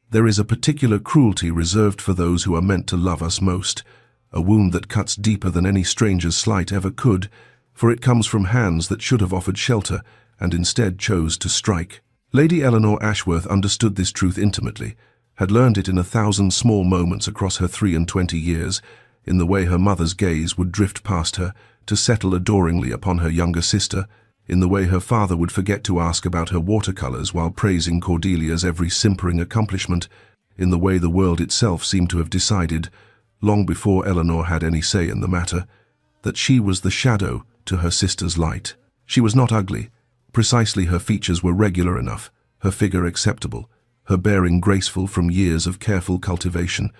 There is a particular cruelty reserved for those who are meant to love us most, a wound that cuts deeper than any stranger's slight ever could, for it comes from hands that should have offered shelter and instead chose to strike. Lady Eleanor Ashworth understood this truth intimately, had learned it in 1,000 small moments across her 23 years, in the way her mother's gaze would drift past her to settle adoringly upon her younger sister, in the way her father would forget to ask about her watercolors while praising Cordelia's every simpering accomplishment, in the way the world itself seemed to have decided, long before Eleanor had any say in the matter, that she was the shadow to her sister's light. She was not ugly. Precisely, her features were regular enough, her figure acceptable, her bearing graceful from years of careful cultivation.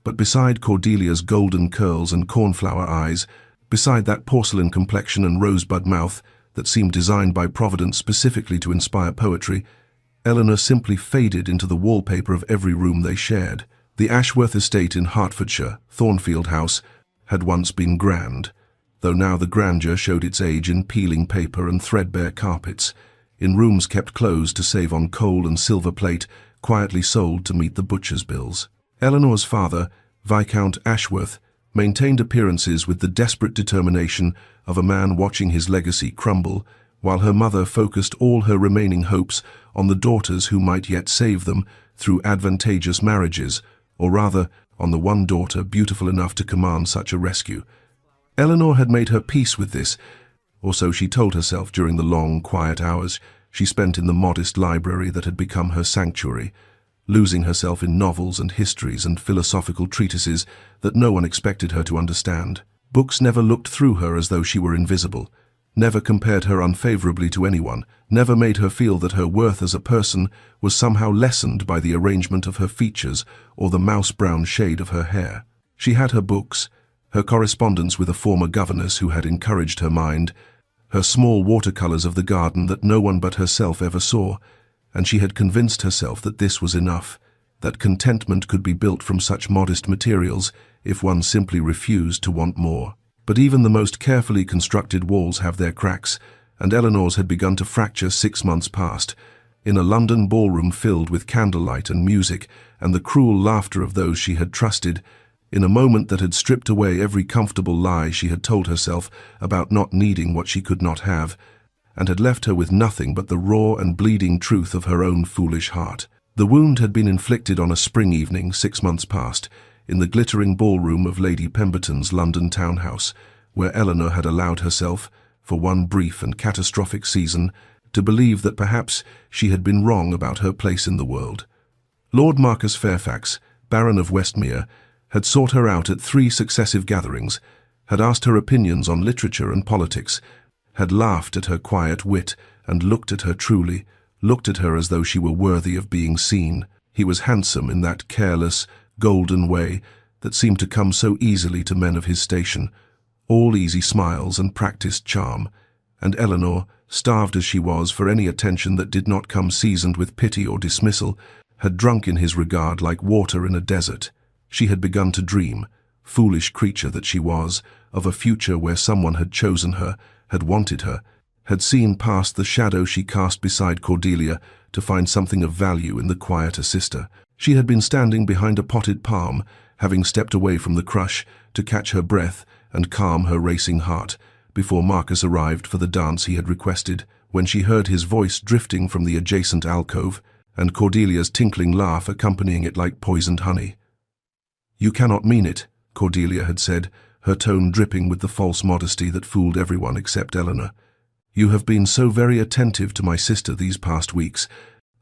But beside Cordelia's golden curls and cornflower eyes, beside that porcelain complexion and rosebud mouth that seemed designed by Providence specifically to inspire poetry, Eleanor simply faded into the wallpaper of every room they shared. The Ashworth estate in Hertfordshire, Thornfield House, had once been grand, though now the grandeur showed its age in peeling paper and threadbare carpets, in rooms kept closed to save on coal and silver plate, quietly sold to meet the butcher's bills. Eleanor's father, Viscount Ashworth, maintained appearances with the desperate determination of a man watching his legacy crumble, while her mother focused all her remaining hopes on the daughters who might yet save them through advantageous marriages, or rather, on the one daughter beautiful enough to command such a rescue. Eleanor had made her peace with this, or so she told herself during the long, quiet hours she spent in the modest library that had become her sanctuary, losing herself in novels and histories and philosophical treatises that no one expected her to understand. Books never looked through her as though she were invisible, never compared her unfavorably to anyone, never made her feel that her worth as a person was somehow lessened by the arrangement of her features or the mouse-brown shade of her hair. She had her books, her correspondence with a former governess who had encouraged her mind, her small watercolors of the garden that no one but herself ever saw, and she had convinced herself that this was enough, that contentment could be built from such modest materials if one simply refused to want more. But even the most carefully constructed walls have their cracks, and Eleanor's had begun to fracture 6 months past, in a London ballroom filled with candlelight and music and the cruel laughter of those she had trusted, in a moment that had stripped away every comfortable lie she had told herself about not needing what she could not have, and had left her with nothing but the raw and bleeding truth of her own foolish heart. The wound had been inflicted on a spring evening 6 months past, in the glittering ballroom of Lady Pemberton's London townhouse, where Eleanor had allowed herself, for one brief and catastrophic season, to believe that perhaps she had been wrong about her place in the world. Lord Marcus Fairfax, Baron of Westmere, had sought her out at 3 successive gatherings, had asked her opinions on literature and politics, had laughed at her quiet wit and looked at her truly, looked at her as though she were worthy of being seen. He was handsome in that careless, golden way that seemed to come so easily to men of his station, all easy smiles and practiced charm, and Eleanor, starved as she was for any attention that did not come seasoned with pity or dismissal, had drunk in his regard like water in a desert. She had begun to dream, foolish creature that she was, of a future where someone had chosen her, had wanted her, had seen past the shadow she cast beside Cordelia to find something of value in the quieter sister. She had been standing behind a potted palm, having stepped away from the crush to catch her breath and calm her racing heart, before Marcus arrived for the dance he had requested, when she heard his voice drifting from the adjacent alcove, and Cordelia's tinkling laugh accompanying it like poisoned honey. "You cannot mean it," Cordelia had said, her tone dripping with the false modesty that fooled everyone except Eleanor. "You have been so very attentive to my sister these past weeks.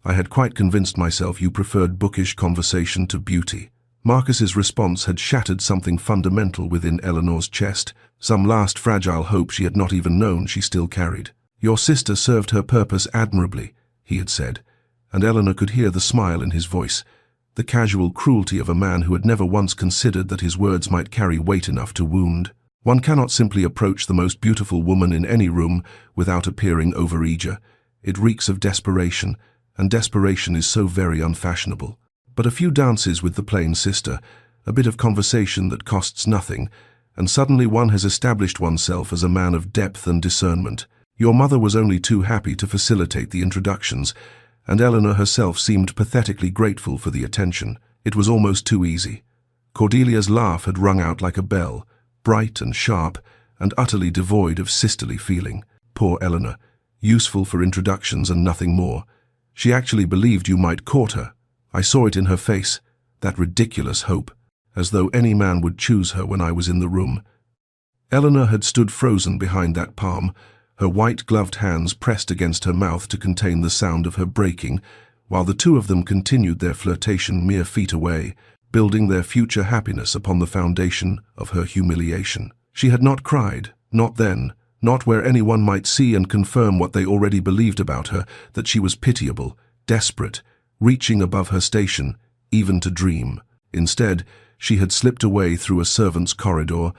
I had quite convinced myself you preferred bookish conversation to beauty." Marcus's response had shattered something fundamental within Eleanor's chest, some last fragile hope she had not even known she still carried. "Your sister served her purpose admirably," he had said, and Eleanor could hear the smile in his voice, the casual cruelty of a man who had never once considered that his words might carry weight enough to wound. One cannot simply approach the most beautiful woman in any room without appearing overeager. It reeks of desperation, and desperation is so very unfashionable. But a few dances with the plain sister, a bit of conversation that costs nothing, and suddenly one has established oneself as a man of depth and discernment. Your mother was only too happy to facilitate the introductions, and Eleanor herself seemed pathetically grateful for the attention. It was almost too easy. Cordelia's laugh had rung out like a bell, bright and sharp, and utterly devoid of sisterly feeling. Poor Eleanor, useful for introductions and nothing more. She actually believed you might court her. I saw it in her face, that ridiculous hope, as though any man would choose her when I was in the room. Eleanor had stood frozen behind that palm, her white-gloved hands pressed against her mouth to contain the sound of her breaking, while the two of them continued their flirtation mere feet away, building their future happiness upon the foundation of her humiliation. She had not cried, not then, not where anyone might see and confirm what they already believed about her, that she was pitiable, desperate, reaching above her station, even to dream. Instead, she had slipped away through a servant's corridor,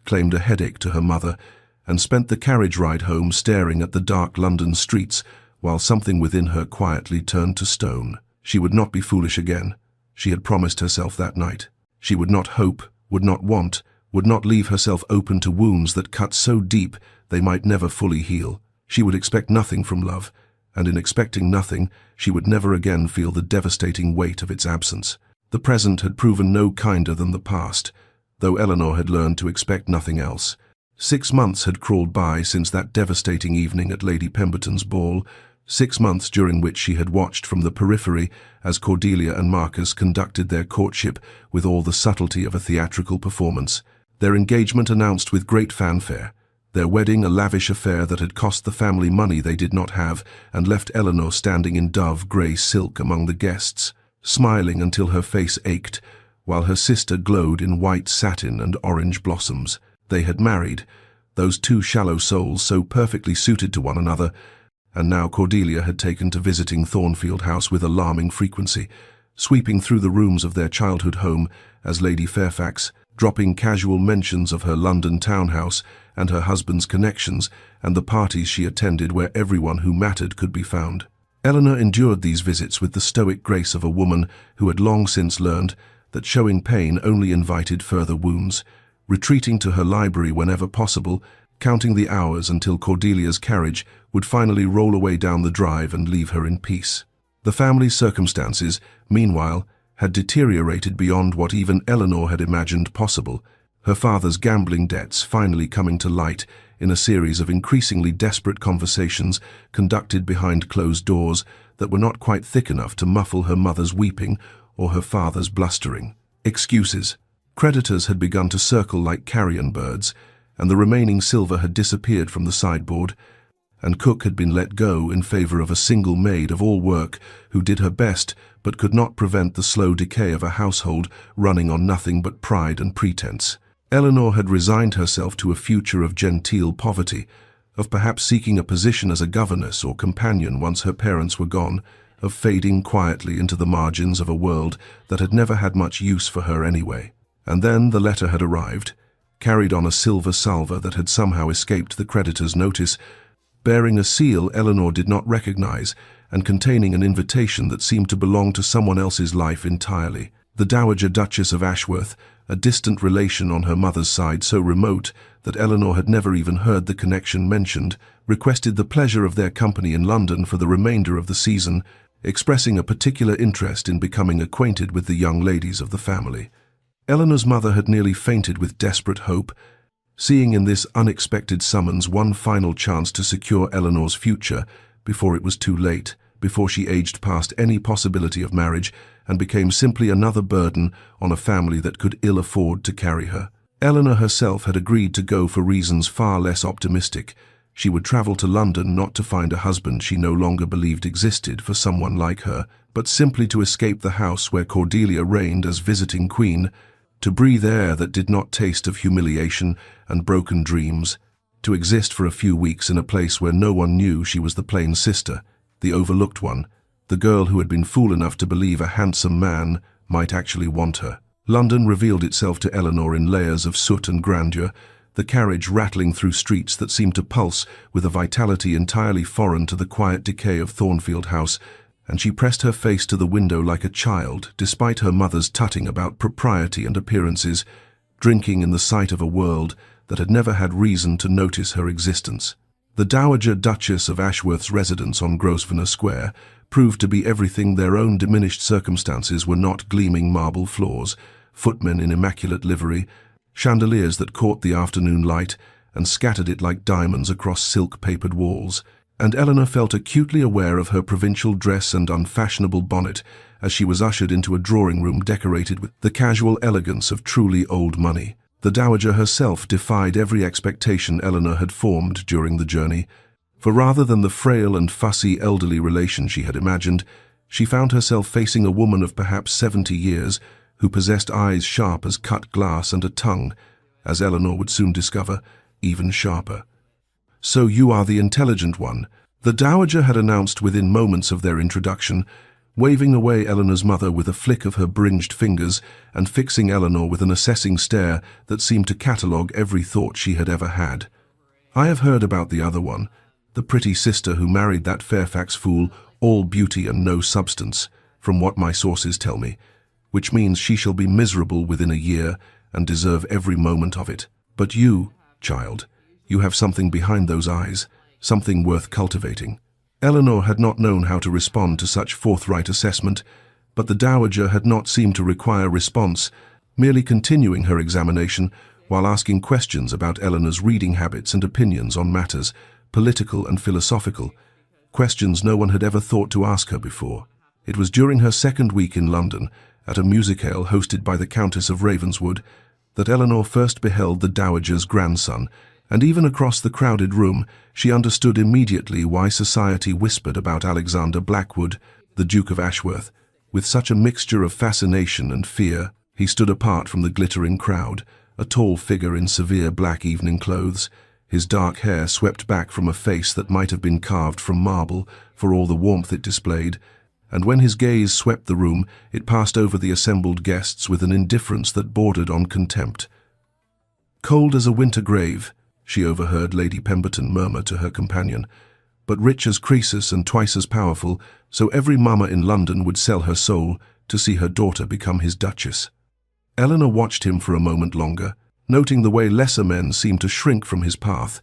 claimed a headache to her mother, and spent the carriage ride home staring at the dark London streets, while something within her quietly turned to stone. She would not be foolish again. She had promised herself that night. She would not hope, would not want, would not leave herself open to wounds that cut so deep they might never fully heal. She would expect nothing from love, and in expecting nothing, she would never again feel the devastating weight of its absence. The present had proven no kinder than the past, though Eleanor had learned to expect nothing else. 6 months had crawled by since that devastating evening at Lady Pemberton's ball, 6 months during which she had watched from the periphery as Cordelia and Marcus conducted their courtship with all the subtlety of a theatrical performance, their engagement announced with great fanfare, their wedding a lavish affair that had cost the family money they did not have and left Eleanor standing in dove-grey silk among the guests, smiling until her face ached, while her sister glowed in white satin and orange blossoms. They had married, those two shallow souls so perfectly suited to one another, and now Cordelia had taken to visiting Thornfield House with alarming frequency, sweeping through the rooms of their childhood home as Lady Fairfax, dropping casual mentions of her London townhouse and her husband's connections and the parties she attended where everyone who mattered could be found. Eleanor endured these visits with the stoic grace of a woman who had long since learned that showing pain only invited further wounds, retreating to her library whenever possible, counting the hours until Cordelia's carriage would finally roll away down the drive and leave her in peace. The family's circumstances, meanwhile, had deteriorated beyond what even Eleanor had imagined possible, her father's gambling debts finally coming to light in a series of increasingly desperate conversations conducted behind closed doors that were not quite thick enough to muffle her mother's weeping or her father's blustering. Excuses. Creditors had begun to circle like carrion birds, and the remaining silver had disappeared from the sideboard, and cook had been let go in favor of a single maid of all work who did her best but could not prevent the slow decay of a household running on nothing but pride and pretense. Eleanor had resigned herself to a future of genteel poverty, of perhaps seeking a position as a governess or companion once her parents were gone, of fading quietly into the margins of a world that had never had much use for her anyway. And then the letter had arrived, carried on a silver salver that had somehow escaped the creditor's notice, bearing a seal Eleanor did not recognize and containing an invitation that seemed to belong to someone else's life entirely. The Dowager Duchess of Ashworth, a distant relation on her mother's side so remote that Eleanor had never even heard the connection mentioned, requested the pleasure of their company in London for the remainder of the season, expressing a particular interest in becoming acquainted with the young ladies of the family. Eleanor's mother had nearly fainted with desperate hope, seeing in this unexpected summons one final chance to secure Eleanor's future before it was too late, before she aged past any possibility of marriage and became simply another burden on a family that could ill afford to carry her. Eleanor herself had agreed to go for reasons far less optimistic. She would travel to London not to find a husband she no longer believed existed for someone like her, but simply to escape the house where Cordelia reigned as visiting queen, to breathe air that did not taste of humiliation and broken dreams, to exist for a few weeks in a place where no one knew she was the plain sister, the overlooked one, the girl who had been fool enough to believe a handsome man might actually want her. London revealed itself to Eleanor in layers of soot and grandeur, the carriage rattling through streets that seemed to pulse with a vitality entirely foreign to the quiet decay of Thornfield House, and she pressed her face to the window like a child, despite her mother's tutting about propriety and appearances, drinking in the sight of a world that had never had reason to notice her existence. The Dowager Duchess of Ashworth's residence on Grosvenor Square, proved to be everything their own diminished circumstances were not: gleaming marble floors, footmen in immaculate livery, chandeliers that caught the afternoon light and scattered it like diamonds across silk-papered walls. And Eleanor felt acutely aware of her provincial dress and unfashionable bonnet as she was ushered into a drawing-room decorated with the casual elegance of truly old money. The dowager herself defied every expectation Eleanor had formed during the journey, for rather than the frail and fussy elderly relation she had imagined, she found herself facing a woman of perhaps 70 years who possessed eyes sharp as cut glass and a tongue, as Eleanor would soon discover, even sharper. "So you are the intelligent one," the dowager had announced within moments of their introduction, waving away Eleanor's mother with a flick of her bringed fingers and fixing Eleanor with an assessing stare that seemed to catalogue every thought she had ever had. "I have heard about the other one, the pretty sister who married that Fairfax fool, all beauty and no substance, from what my sources tell me, which means she shall be miserable within a year and deserve every moment of it. But you, child, you have something behind those eyes, something worth cultivating." Eleanor had not known how to respond to such forthright assessment, but the dowager had not seemed to require response, merely continuing her examination while asking questions about Eleanor's reading habits and opinions on matters, political and philosophical, questions no one had ever thought to ask her before. It was during her second week in London, at a musicale hosted by the Countess of Ravenswood, that Eleanor first beheld the dowager's grandson, and even across the crowded room she understood immediately why society whispered about Alexander Blackwood, the Duke of Ashworth, with such a mixture of fascination and fear. He stood apart from the glittering crowd, a tall figure in severe black evening clothes, his dark hair swept back from a face that might have been carved from marble for all the warmth it displayed, and when his gaze swept the room, it passed over the assembled guests with an indifference that bordered on contempt. "Cold as a winter grave," she overheard Lady Pemberton murmur to her companion, "but rich as Croesus and twice as powerful, so every mamma in London would sell her soul to see her daughter become his duchess." Eleanor watched him for a moment longer, noting the way lesser men seemed to shrink from his path,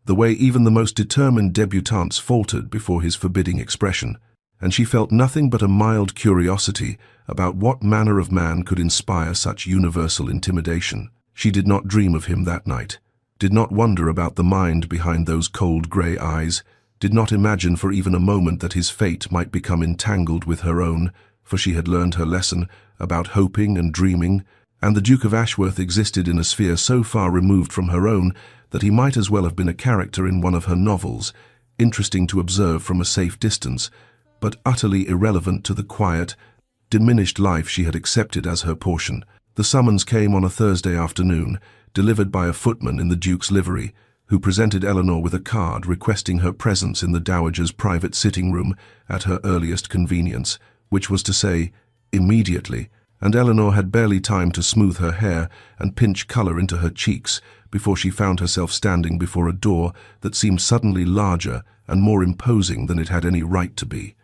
the way even the most determined debutantes faltered before his forbidding expression, and she felt nothing but a mild curiosity about what manner of man could inspire such universal intimidation. She did not dream of him that night, did not wonder about the mind behind those cold grey eyes, did not imagine for even a moment that his fate might become entangled with her own, for she had learned her lesson about hoping and dreaming, and the Duke of Ashworth existed in a sphere so far removed from her own that he might as well have been a character in one of her novels, interesting to observe from a safe distance, but utterly irrelevant to the quiet, diminished life she had accepted as her portion. The summons came on a Thursday afternoon, delivered by a footman in the Duke's livery, who presented Eleanor with a card requesting her presence in the dowager's private sitting-room at her earliest convenience, which was to say, immediately, and Eleanor had barely time to smooth her hair and pinch colour into her cheeks before she found herself standing before a door that seemed suddenly larger and more imposing than it had any right to be.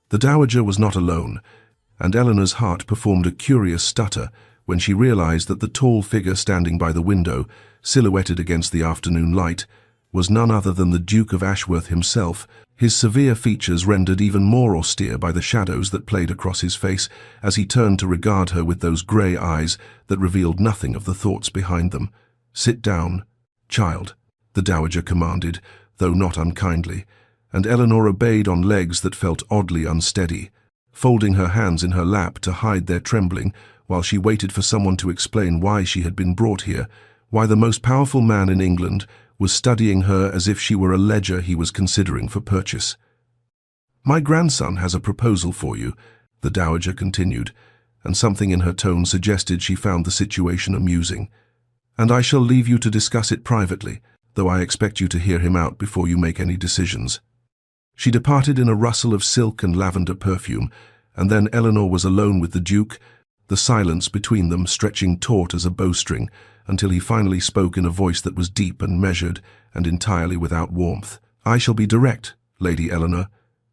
The dowager was not alone, and Eleanor's heart performed a curious stutter when she realized that the tall figure standing by the window, silhouetted against the afternoon light, was none other than the Duke of Ashworth himself, his severe features rendered even more austere by the shadows that played across his face as he turned to regard her with those grey eyes that revealed nothing of the thoughts behind them. "Sit down, child," the dowager commanded, though not unkindly, and Eleanor obeyed on legs that felt oddly unsteady, folding her hands in her lap to hide their trembling while she waited for someone to explain why she had been brought here, why the most powerful man in England was studying her as if she were a ledger he was considering for purchase. "My grandson has a proposal for you," the dowager continued, and something in her tone suggested she found the situation amusing. "And I shall leave you to discuss it privately, though I expect you to hear him out before you make any decisions." She departed in a rustle of silk and lavender perfume, and then Eleanor was alone with the Duke, the silence between them stretching taut as a bowstring, until he finally spoke in a voice that was deep and measured and entirely without warmth. "I shall be direct, Lady Eleanor,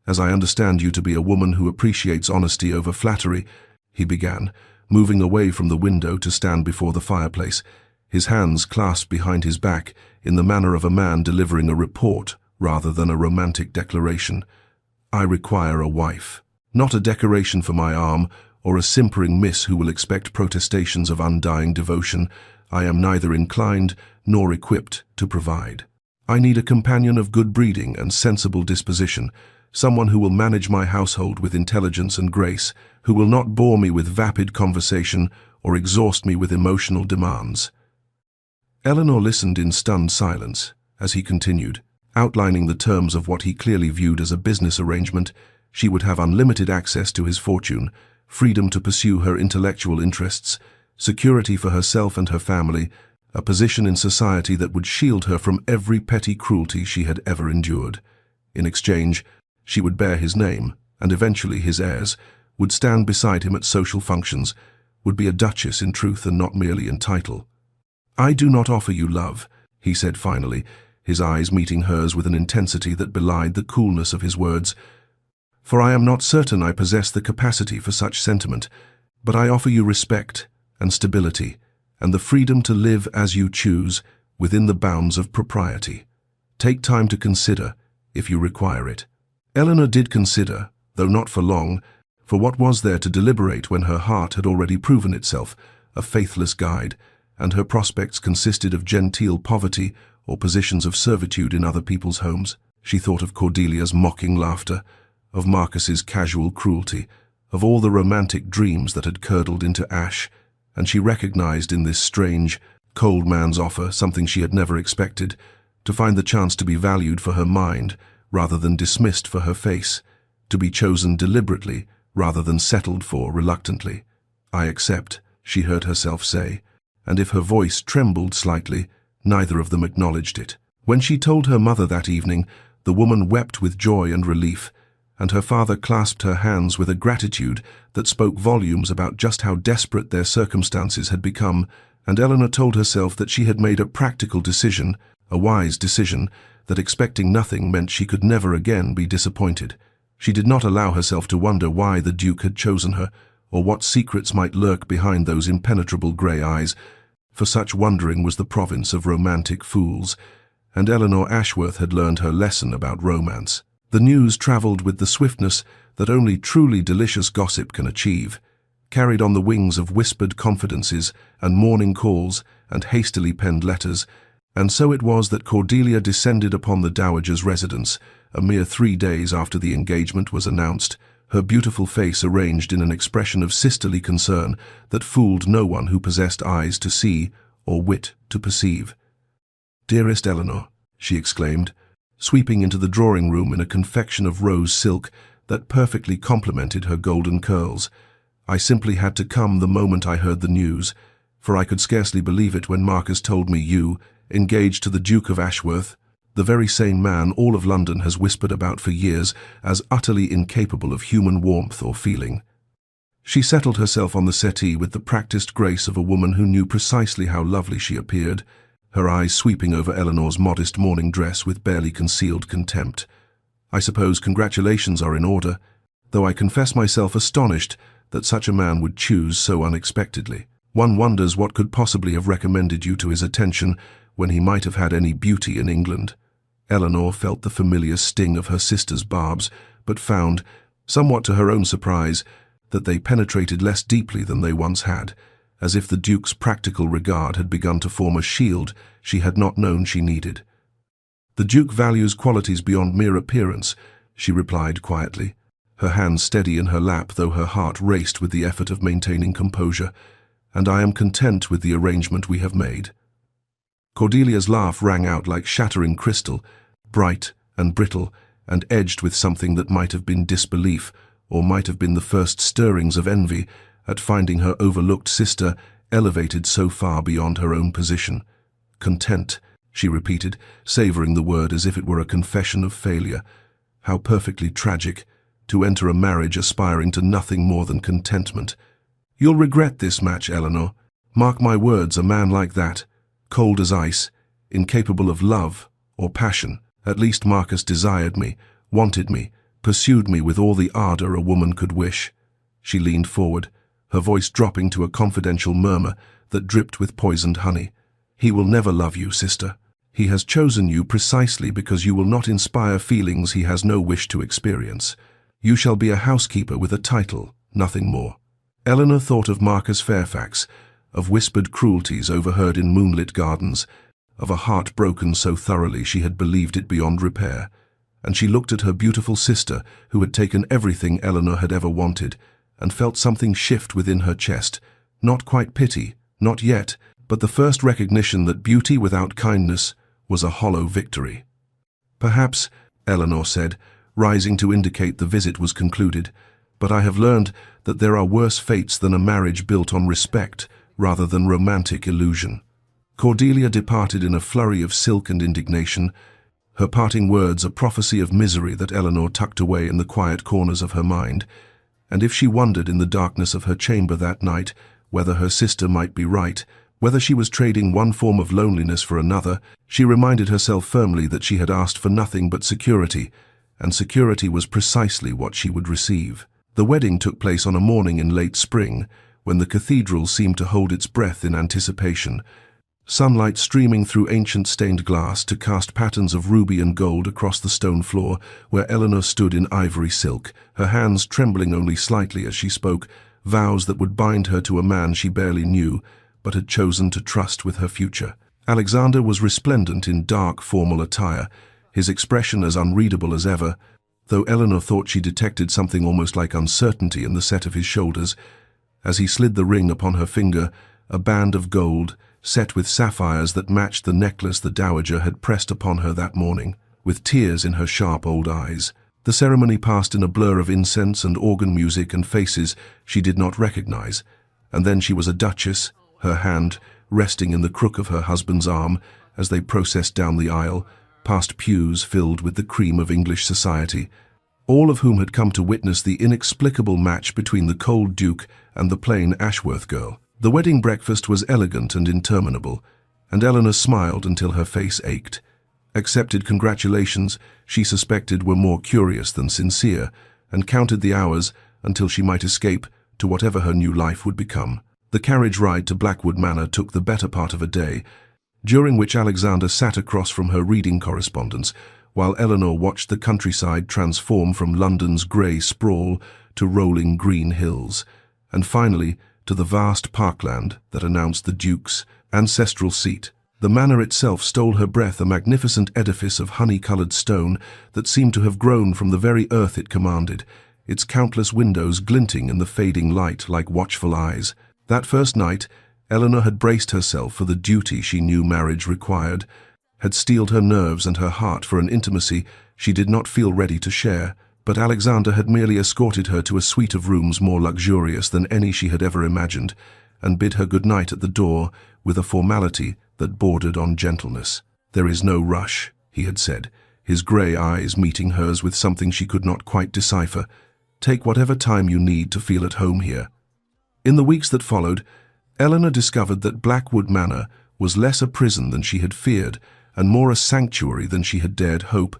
as I understand you to be a woman who appreciates honesty over flattery," he began, moving away from the window to stand before the fireplace, his hands clasped behind his back in the manner of a man delivering a report rather than a romantic declaration. I require a wife, not a decoration for my arm or a simpering miss who will expect protestations of undying devotion. I am neither inclined nor equipped to provide. I need a companion of good breeding and sensible disposition, someone who will manage my household with intelligence and grace, who will not bore me with vapid conversation or exhaust me with emotional demands. Eleanor listened in stunned silence as he continued, outlining the terms of what he clearly viewed as a business arrangement. She would have unlimited access to his fortune, freedom to pursue her intellectual interests, security for herself and her family, a position in society that would shield her from every petty cruelty she had ever endured. In exchange, she would bear his name, and eventually his heirs, would stand beside him at social functions, would be a duchess in truth and not merely in title. "I do not offer you love," he said finally, his eyes meeting hers with an intensity that belied the coolness of his words, "for I am not certain I possess the capacity for such sentiment, but I offer you respect and stability, and the freedom to live as you choose within the bounds of propriety. Take time to consider, if you require it." Eleanor did consider, though not for long, for what was there to deliberate when her heart had already proven itself a faithless guide, and her prospects consisted of genteel poverty or positions of servitude in other people's homes. She thought of Cordelia's mocking laughter, of Marcus's casual cruelty, of all the romantic dreams that had curdled into ash, and she recognized in this strange, cold man's offer something she had never expected, to find the chance to be valued for her mind rather than dismissed for her face, to be chosen deliberately rather than settled for reluctantly. "I accept," she heard herself say, and if her voice trembled slightly, neither of them acknowledged it. When she told her mother that evening, the woman wept with joy and relief, and her father clasped her hands with a gratitude that spoke volumes about just how desperate their circumstances had become, and Eleanor told herself that she had made a practical decision, a wise decision, that expecting nothing meant she could never again be disappointed. She did not allow herself to wonder why the Duke had chosen her, or what secrets might lurk behind those impenetrable grey eyes, for such wondering was the province of romantic fools, and Eleanor Ashworth had learned her lesson about romance. The news travelled with the swiftness that only truly delicious gossip can achieve, carried on the wings of whispered confidences and morning calls and hastily penned letters, and so it was that Cordelia descended upon the dowager's residence, a mere 3 days after the engagement was announced, her beautiful face arranged in an expression of sisterly concern that fooled no one who possessed eyes to see or wit to perceive. "Dearest Eleanor," she exclaimed, sweeping into the drawing-room in a confection of rose silk that perfectly complemented her golden curls, "I simply had to come the moment I heard the news, for I could scarcely believe it when Marcus told me you, engaged to the Duke of Ashworth, the very same man all of London has whispered about for years as utterly incapable of human warmth or feeling." She settled herself on the settee with the practiced grace of a woman who knew precisely how lovely she appeared, her eyes sweeping over Eleanor's modest morning dress with barely concealed contempt. "I suppose congratulations are in order, though I confess myself astonished that such a man would choose so unexpectedly. One wonders what could possibly have recommended you to his attention when he might have had any beauty in England." Eleanor felt the familiar sting of her sister's barbs, but found, somewhat to her own surprise, that they penetrated less deeply than they once had, as if the Duke's practical regard had begun to form a shield she had not known she needed. "The Duke values qualities beyond mere appearance," she replied quietly, her hands steady in her lap though her heart raced with the effort of maintaining composure, "and I am content with the arrangement we have made." Cordelia's laugh rang out like shattering crystal, bright and brittle, and edged with something that might have been disbelief, or might have been the first stirrings of envy, at finding her overlooked sister elevated so far beyond her own position. "Content," she repeated, savouring the word as if it were a confession of failure. How perfectly tragic, to enter a marriage aspiring to nothing more than contentment. "You'll regret this match, Eleanor. Mark my words, a man like that, cold as ice, incapable of love or passion. At least Marcus desired me, wanted me, pursued me with all the ardour a woman could wish." She leaned forward, her voice dropping to a confidential murmur that dripped with poisoned honey. "He will never love you, sister. He has chosen you precisely because you will not inspire feelings he has no wish to experience. You shall be a housekeeper with a title, nothing more. Eleanor thought of Marcus Fairfax, of whispered cruelties overheard in moonlit gardens, of a heart broken so thoroughly she had believed it beyond repair. And she looked at her beautiful sister, who had taken everything Eleanor had ever wanted, and felt something shift within her chest, not quite pity, not yet, but the first recognition that beauty without kindness was a hollow victory. Perhaps, Eleanor said, rising to indicate the visit was concluded, but I have learned that there are worse fates than a marriage built on respect rather than romantic illusion. Cordelia departed in a flurry of silk and indignation, her parting words a prophecy of misery that Eleanor tucked away in the quiet corners of her mind, and if she wondered in the darkness of her chamber that night whether her sister might be right, whether she was trading one form of loneliness for another, she reminded herself firmly that she had asked for nothing but security, and security was precisely what she would receive. The wedding took place on a morning in late spring, when the cathedral seemed to hold its breath in anticipation, sunlight streaming through ancient stained glass to cast patterns of ruby and gold across the stone floor where Eleanor stood in ivory silk, her hands trembling only slightly as she spoke, vows that would bind her to a man she barely knew, but had chosen to trust with her future. Alexander was resplendent in dark, formal attire, his expression as unreadable as ever, though Eleanor thought she detected something almost like uncertainty in the set of his shoulders. As he slid the ring upon her finger, a band of gold, set with sapphires that matched the necklace the dowager had pressed upon her that morning, with tears in her sharp old eyes. The ceremony passed in a blur of incense and organ music and faces she did not recognize, and then she was a duchess, her hand resting in the crook of her husband's arm as they processed down the aisle, past pews filled with the cream of English society, all of whom had come to witness the inexplicable match between the cold duke and the plain Ashworth girl. The wedding breakfast was elegant and interminable, and Eleanor smiled until her face ached. Accepted congratulations she suspected were more curious than sincere, and counted the hours until she might escape to whatever her new life would become. The carriage ride to Blackwood Manor took the better part of a day, during which Alexander sat across from her reading correspondence, while Eleanor watched the countryside transform from London's grey sprawl to rolling green hills, and finally to the vast parkland that announced the Duke's ancestral seat. The manor itself stole her breath, a magnificent edifice of honey-coloured stone that seemed to have grown from the very earth it commanded, its countless windows glinting in the fading light like watchful eyes. That first night, Eleanor had braced herself for the duty she knew marriage required, had steeled her nerves and her heart for an intimacy she did not feel ready to share, but Alexander had merely escorted her to a suite of rooms more luxurious than any she had ever imagined, and bid her good night at the door with a formality that bordered on gentleness. "There is no rush," he had said, his grey eyes meeting hers with something she could not quite decipher. "Take whatever time you need to feel at home here." In the weeks that followed, Eleanor discovered that Blackwood Manor was less a prison than she had feared, and more a sanctuary than she had dared hope,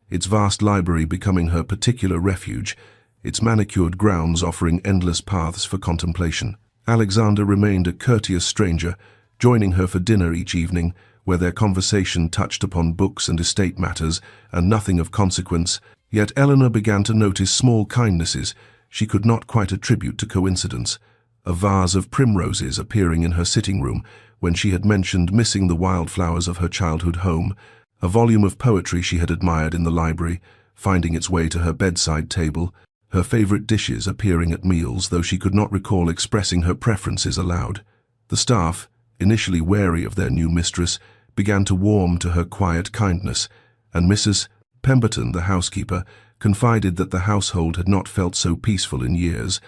its vast library becoming her particular refuge, its manicured grounds offering endless paths for contemplation. Alexander remained a courteous stranger, joining her for dinner each evening, where their conversation touched upon books and estate matters, and nothing of consequence, yet Eleanor began to notice small kindnesses she could not quite attribute to coincidence. A vase of primroses appearing in her sitting room when she had mentioned missing the wildflowers of her childhood home, a volume of poetry she had admired in the library, finding its way to her bedside table, her favorite dishes appearing at meals, though she could not recall expressing her preferences aloud. The staff, initially wary of their new mistress, began to warm to her quiet kindness, and Mrs. Pemberton, the housekeeper, confided that the household had not felt so peaceful in years,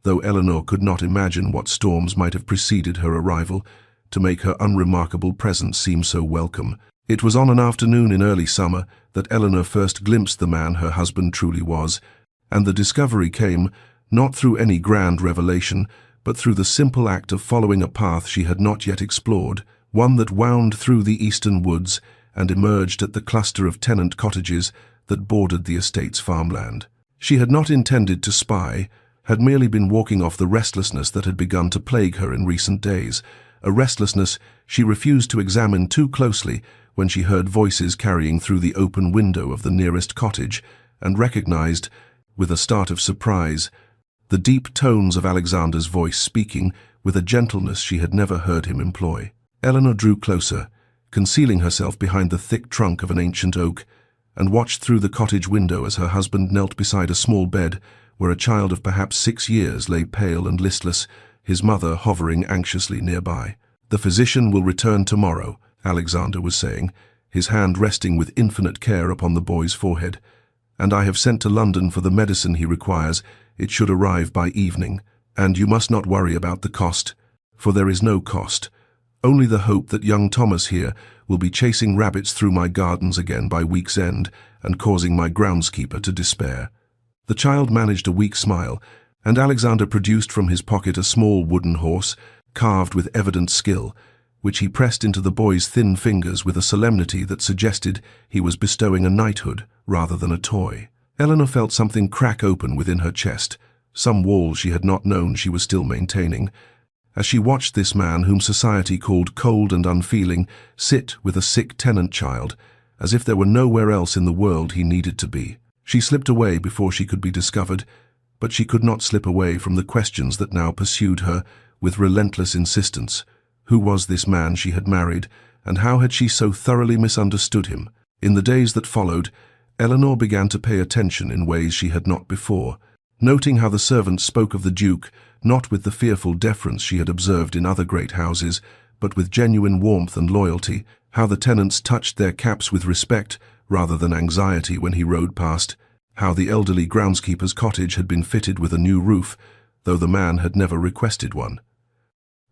though Eleanor could not imagine what storms might have preceded her arrival to make her unremarkable presence seem so welcome. It was on an afternoon in early summer that Eleanor first glimpsed the man her husband truly was, and the discovery came not through any grand revelation, but through the simple act of following a path she had not yet explored, one that wound through the eastern woods and emerged at the cluster of tenant cottages that bordered the estate's farmland. She had not intended to spy, had merely been walking off the restlessness that had begun to plague her in recent days, a restlessness she refused to examine too closely when she heard voices carrying through the open window of the nearest cottage and recognized, with a start of surprise, the deep tones of Alexander's voice speaking with a gentleness she had never heard him employ. Eleanor drew closer, concealing herself behind the thick trunk of an ancient oak, and watched through the cottage window as her husband knelt beside a small bed where a child of perhaps 6 years lay pale and listless, his mother hovering anxiously nearby. "The physician will return tomorrow," Alexander was saying, his hand resting with infinite care upon the boy's forehead. "And I have sent to London for the medicine he requires. It should arrive by evening. And you must not worry about the cost, for there is no cost. Only the hope that young Thomas here will be chasing rabbits through my gardens again by week's end and causing my groundskeeper to despair." The child managed a weak smile, and Alexander produced from his pocket a small wooden horse, carved with evident skill, which he pressed into the boy's thin fingers with a solemnity that suggested he was bestowing a knighthood rather than a toy. Eleanor felt something crack open within her chest, some wall she had not known she was still maintaining, as she watched this man whom society called cold and unfeeling sit with a sick tenant child, as if there were nowhere else in the world he needed to be. She slipped away before she could be discovered, but she could not slip away from the questions that now pursued her with relentless insistence. Who was this man she had married, and how had she so thoroughly misunderstood him? In the days that followed, Eleanor began to pay attention in ways she had not before, noting how the servants spoke of the Duke, not with the fearful deference she had observed in other great houses, but with genuine warmth and loyalty, how the tenants touched their caps with respect rather than anxiety when he rode past, how the elderly groundskeeper's cottage had been fitted with a new roof, though the man had never requested one.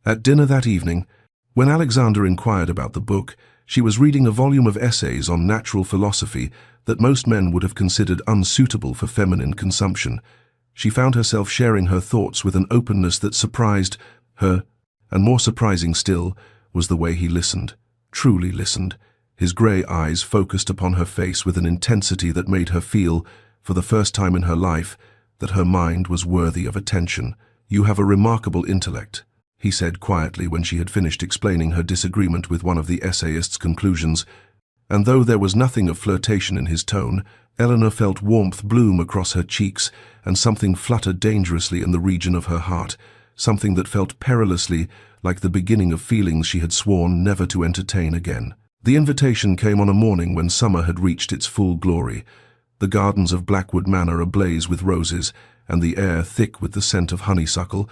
At dinner that evening, when Alexander inquired about the book, she was reading a volume of essays on natural philosophy that most men would have considered unsuitable for feminine consumption. She found herself sharing her thoughts with an openness that surprised her, and more surprising still was the way he listened, truly listened, his grey eyes focused upon her face with an intensity that made her feel, for the first time in her life, that her mind was worthy of attention. "You have a remarkable intellect," he said quietly when she had finished explaining her disagreement with one of the essayist's conclusions, and though there was nothing of flirtation in his tone, Eleanor felt warmth bloom across her cheeks and something fluttered dangerously in the region of her heart, something that felt perilously like the beginning of feelings she had sworn never to entertain again. The invitation came on a morning when summer had reached its full glory, the gardens of Blackwood Manor ablaze with roses, and the air thick with the scent of honeysuckle,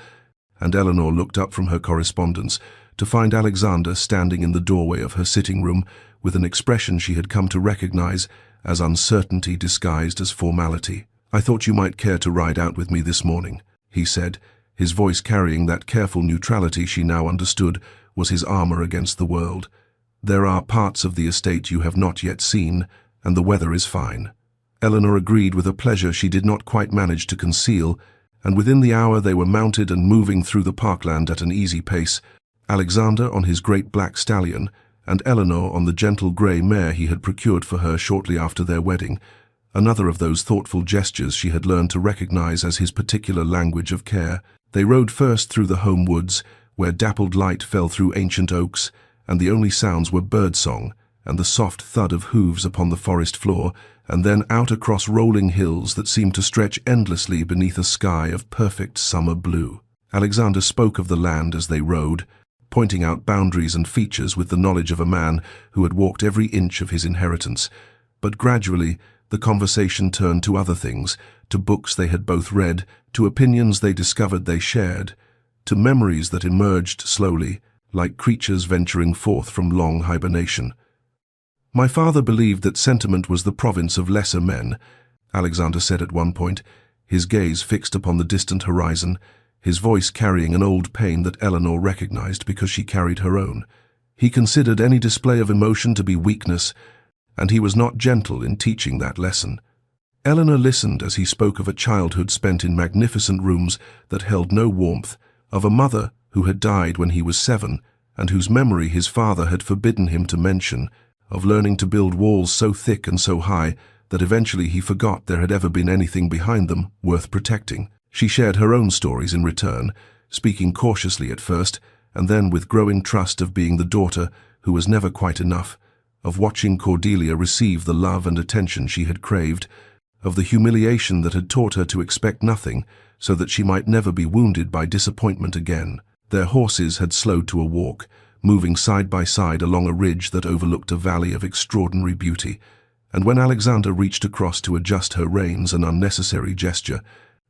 and Eleanor looked up from her correspondence to find Alexander standing in the doorway of her sitting room with an expression she had come to recognize as uncertainty disguised as formality. "I thought you might care to ride out with me this morning," he said, his voice carrying that careful neutrality she now understood was his armor against the world. "There are parts of the estate you have not yet seen, and the weather is fine." Eleanor agreed with a pleasure she did not quite manage to conceal, and within the hour they were mounted and moving through the parkland at an easy pace, Alexander on his great black stallion, and Eleanor on the gentle grey mare he had procured for her shortly after their wedding, another of those thoughtful gestures she had learned to recognize as his particular language of care. They rode first through the home woods, where dappled light fell through ancient oaks, and the only sounds were birdsong and the soft thud of hooves upon the forest floor, and then out across rolling hills that seemed to stretch endlessly beneath a sky of perfect summer blue. Alexander spoke of the land as they rode, pointing out boundaries and features with the knowledge of a man who had walked every inch of his inheritance, but gradually the conversation turned to other things, to books they had both read, to opinions they discovered they shared, to memories that emerged slowly, like creatures venturing forth from long hibernation. "My father believed that sentiment was the province of lesser men," Alexander said at one point, his gaze fixed upon the distant horizon, his voice carrying an old pain that Eleanor recognized because she carried her own. "He considered any display of emotion to be weakness, and he was not gentle in teaching that lesson." Eleanor listened as he spoke of a childhood spent in magnificent rooms that held no warmth, of a mother who had died when he was 7, and whose memory his father had forbidden him to mention, of learning to build walls so thick and so high that eventually he forgot there had ever been anything behind them worth protecting. She shared her own stories in return, speaking cautiously at first, and then with growing trust of being the daughter who was never quite enough, of watching Cordelia receive the love and attention she had craved, of the humiliation that had taught her to expect nothing so that she might never be wounded by disappointment again. Their horses had slowed to a walk, moving side by side along a ridge that overlooked a valley of extraordinary beauty, and when Alexander reached across to adjust her reins, an unnecessary gesture,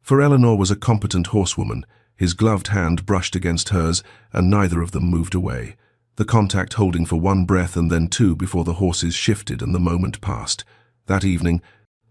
for Eleanor was a competent horsewoman, his gloved hand brushed against hers, and neither of them moved away, the contact holding for one breath and then two before the horses shifted and the moment passed. That evening,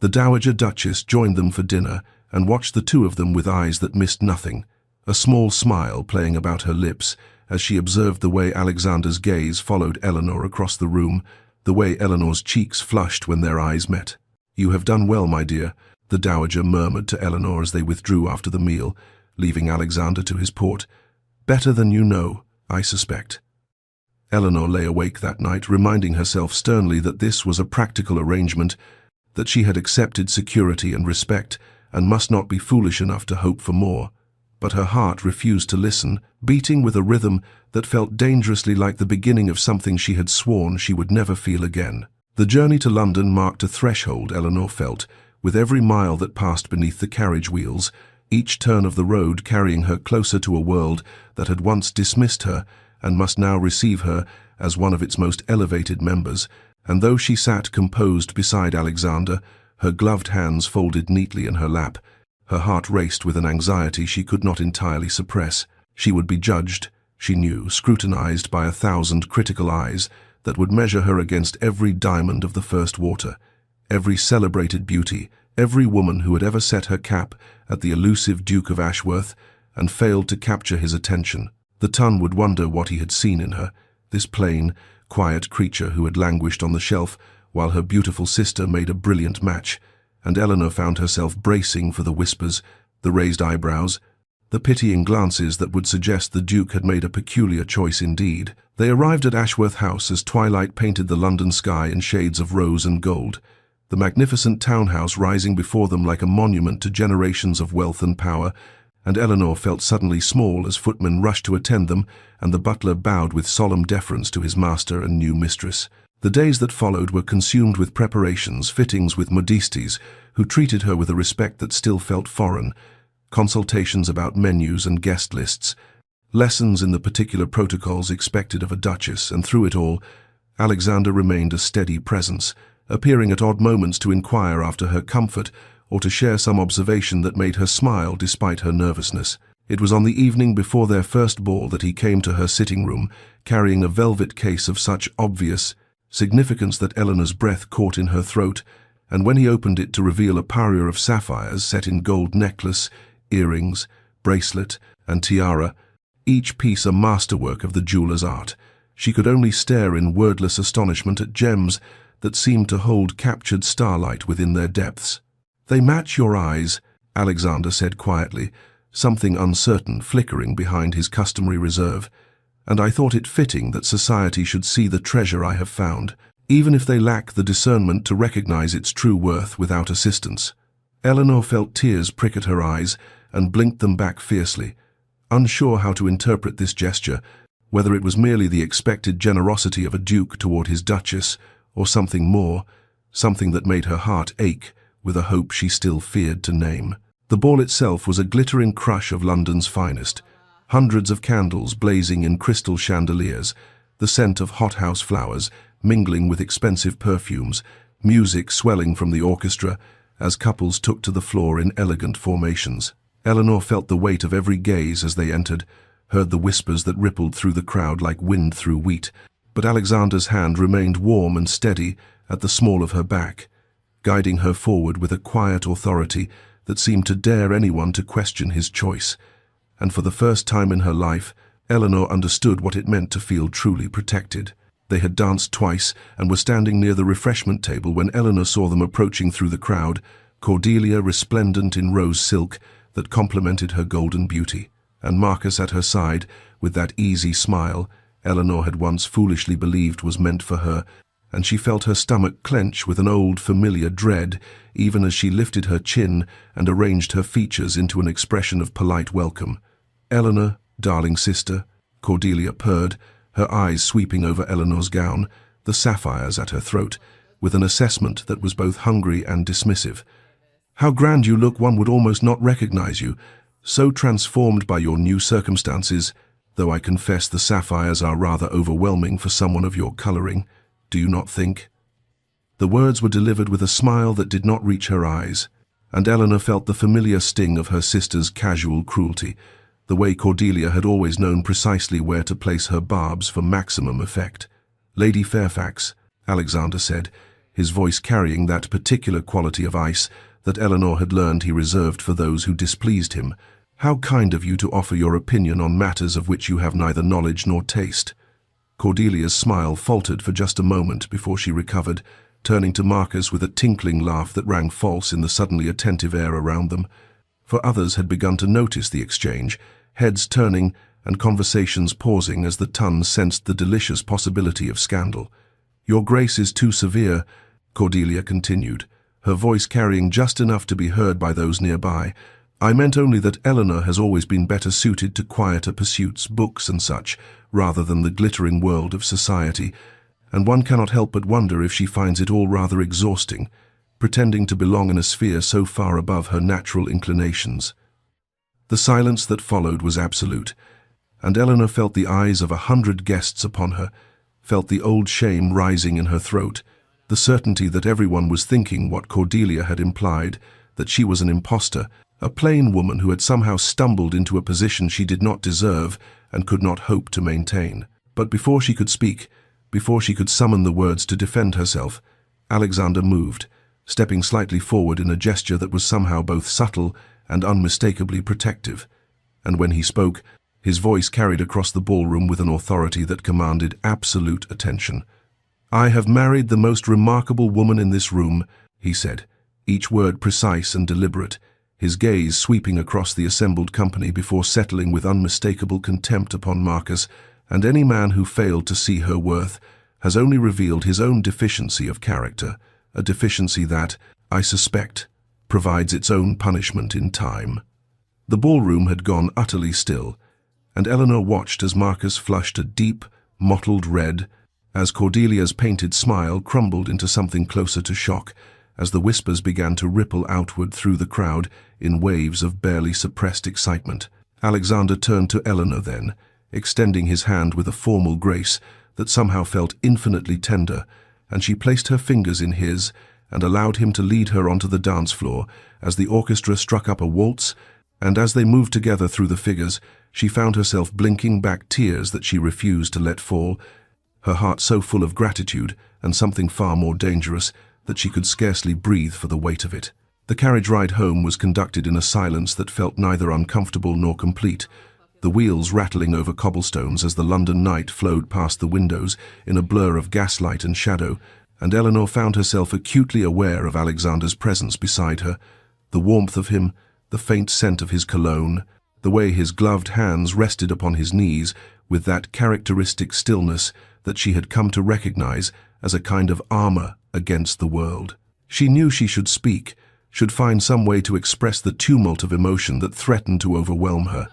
the Dowager Duchess joined them for dinner and watched the two of them with eyes that missed nothing, a small smile playing about her lips as she observed the way Alexander's gaze followed Eleanor across the room, the way Eleanor's cheeks flushed when their eyes met. "You have done well, my dear," the Dowager murmured to Eleanor as they withdrew after the meal, leaving Alexander to his port. "Better than you know, I suspect." Eleanor lay awake that night, reminding herself sternly that this was a practical arrangement, that she had accepted security and respect, and must not be foolish enough to hope for more. But her heart refused to listen, beating with a rhythm that felt dangerously like the beginning of something she had sworn she would never feel again. The journey to London marked a threshold, Eleanor felt, with every mile that passed beneath the carriage wheels, each turn of the road carrying her closer to a world that had once dismissed her and must now receive her as one of its most elevated members, and though she sat composed beside Alexander, her gloved hands folded neatly in her lap, her heart raced with an anxiety she could not entirely suppress. She would be judged, she knew, scrutinized by 1,000 critical eyes that would measure her against every diamond of the first water, every celebrated beauty, every woman who had ever set her cap at the elusive Duke of Ashworth and failed to capture his attention. The ton would wonder what he had seen in her, this plain, quiet creature who had languished on the shelf while her beautiful sister made a brilliant match, and Eleanor found herself bracing for the whispers, the raised eyebrows, the pitying glances that would suggest the Duke had made a peculiar choice indeed. They arrived at Ashworth House as twilight painted the London sky in shades of rose and gold, the magnificent townhouse rising before them like a monument to generations of wealth and power, and Eleanor felt suddenly small as footmen rushed to attend them, and the butler bowed with solemn deference to his master and new mistress. The days that followed were consumed with preparations, fittings with modistes, who treated her with a respect that still felt foreign, consultations about menus and guest lists, lessons in the particular protocols expected of a duchess, and through it all, Alexander remained a steady presence, appearing at odd moments to inquire after her comfort or to share some observation that made her smile despite her nervousness. It was on the evening before their first ball that he came to her sitting room, carrying a velvet case of such obvious significance that Eleanor's breath caught in her throat, and when he opened it to reveal a parure of sapphires set in gold necklace, earrings, bracelet, and tiara, each piece a masterwork of the jeweller's art, she could only stare in wordless astonishment at gems that seemed to hold captured starlight within their depths. "They match your eyes," Alexander said quietly, something uncertain flickering behind his customary reserve, "and I thought it fitting that society should see the treasure I have found, even if they lack the discernment to recognize its true worth without assistance." Eleanor felt tears prick at her eyes and blinked them back fiercely, unsure how to interpret this gesture, whether it was merely the expected generosity of a duke toward his duchess, or something more, something that made her heart ache with a hope she still feared to name. The ball itself was a glittering crush of London's finest, hundreds of candles blazing in crystal chandeliers, the scent of hothouse flowers mingling with expensive perfumes, music swelling from the orchestra as couples took to the floor in elegant formations. Eleanor felt the weight of every gaze as they entered, heard the whispers that rippled through the crowd like wind through wheat, but Alexander's hand remained warm and steady at the small of her back, guiding her forward with a quiet authority that seemed to dare anyone to question his choice. And for the first time in her life, Eleanor understood what it meant to feel truly protected. They had danced twice and were standing near the refreshment table when Eleanor saw them approaching through the crowd, Cordelia resplendent in rose silk that complemented her golden beauty, and Marcus at her side with that easy smile Eleanor had once foolishly believed was meant for her, and she felt her stomach clench with an old familiar dread even as she lifted her chin and arranged her features into an expression of polite welcome. "Eleanor, darling sister," Cordelia purred, her eyes sweeping over Eleanor's gown, the sapphires at her throat, with an assessment that was both hungry and dismissive. "How grand you look, one would almost not recognize you, so transformed by your new circumstances, though I confess the sapphires are rather overwhelming for someone of your coloring, do you not think?" The words were delivered with a smile that did not reach her eyes, and Eleanor felt the familiar sting of her sister's casual cruelty, the way Cordelia had always known precisely where to place her barbs for maximum effect. "Lady Fairfax," Alexander said, his voice carrying that particular quality of ice that Eleanor had learned he reserved for those who displeased him, "how kind of you to offer your opinion on matters of which you have neither knowledge nor taste." Cordelia's smile faltered for just a moment before she recovered, turning to Marcus with a tinkling laugh that rang false in the suddenly attentive air around them. For others had begun to notice the exchange, heads turning and conversations pausing as the Tun sensed the delicious possibility of scandal. "Your grace is too severe," Cordelia continued, her voice carrying just enough to be heard by those nearby. "I meant only that Eleanor has always been better suited to quieter pursuits, books and such, rather than the glittering world of society, and one cannot help but wonder if she finds it all rather exhausting, pretending to belong in a sphere so far above her natural inclinations." The silence that followed was absolute, and Eleanor felt the eyes of 100 guests upon her, felt the old shame rising in her throat, the certainty that everyone was thinking what Cordelia had implied, that she was an impostor, a plain woman who had somehow stumbled into a position she did not deserve and could not hope to maintain. But before she could speak, before she could summon the words to defend herself, Alexander moved, stepping slightly forward in a gesture that was somehow both subtle and unmistakably protective. And when he spoke, his voice carried across the ballroom with an authority that commanded absolute attention. "I have married the most remarkable woman in this room," he said, each word precise and deliberate, his gaze sweeping across the assembled company before settling with unmistakable contempt upon Marcus, "and any man who failed to see her worth has only revealed his own deficiency of character, a deficiency that, I suspect, provides its own punishment in time." The ballroom had gone utterly still, and Eleanor watched as Marcus flushed a deep, mottled red, as Cordelia's painted smile crumbled into something closer to shock, as the whispers began to ripple outward through the crowd in waves of barely suppressed excitement. Alexander turned to Eleanor then, extending his hand with a formal grace that somehow felt infinitely tender, and she placed her fingers in his and allowed him to lead her onto the dance floor as the orchestra struck up a waltz, and as they moved together through the figures, she found herself blinking back tears that she refused to let fall, her heart so full of gratitude and something far more dangerous that she could scarcely breathe for the weight of it. The carriage ride home was conducted in a silence that felt neither uncomfortable nor complete, the wheels rattling over cobblestones as the London night flowed past the windows in a blur of gaslight and shadow, and Eleanor found herself acutely aware of Alexander's presence beside her, the warmth of him, the faint scent of his cologne, the way his gloved hands rested upon his knees with that characteristic stillness that she had come to recognize as a kind of armor against the world. She knew she should speak, should find some way to express the tumult of emotion that threatened to overwhelm her,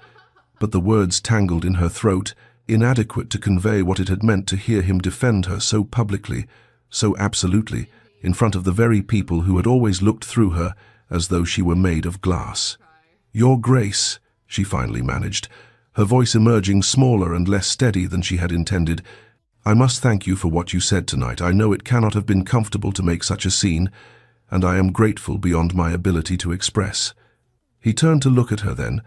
but the words tangled in her throat, inadequate to convey what it had meant to hear him defend her so publicly, so absolutely, in front of the very people who had always looked through her as though she were made of glass. "Your Grace," she finally managed, her voice emerging smaller and less steady than she had intended, "I must thank you for what you said tonight. I know it cannot have been comfortable to make such a scene, and I am grateful beyond my ability to express." He turned to look at her then,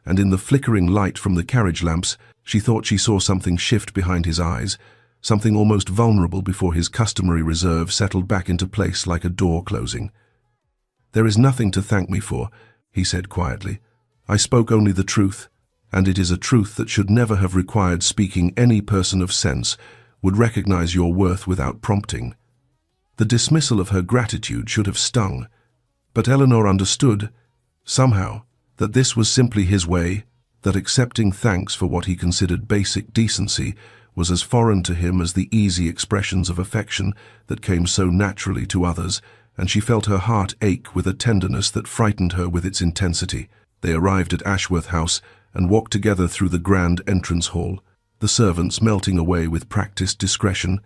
and in the flickering light from the carriage lamps, she thought she saw something shift behind his eyes, something almost vulnerable before his customary reserve settled back into place like a door closing. "There is nothing to thank me for," he said quietly. "I spoke only the truth, and it is a truth that should never have required speaking. Any person of sense would recognize your worth without prompting." The dismissal of her gratitude should have stung, but Eleanor understood, somehow, that this was simply his way, that accepting thanks for what he considered basic decency was as foreign to him as the easy expressions of affection that came so naturally to others, and she felt her heart ache with a tenderness that frightened her with its intensity. They arrived at Ashworth House and walked together through the grand entrance hall, the servants melting away with practiced discretion,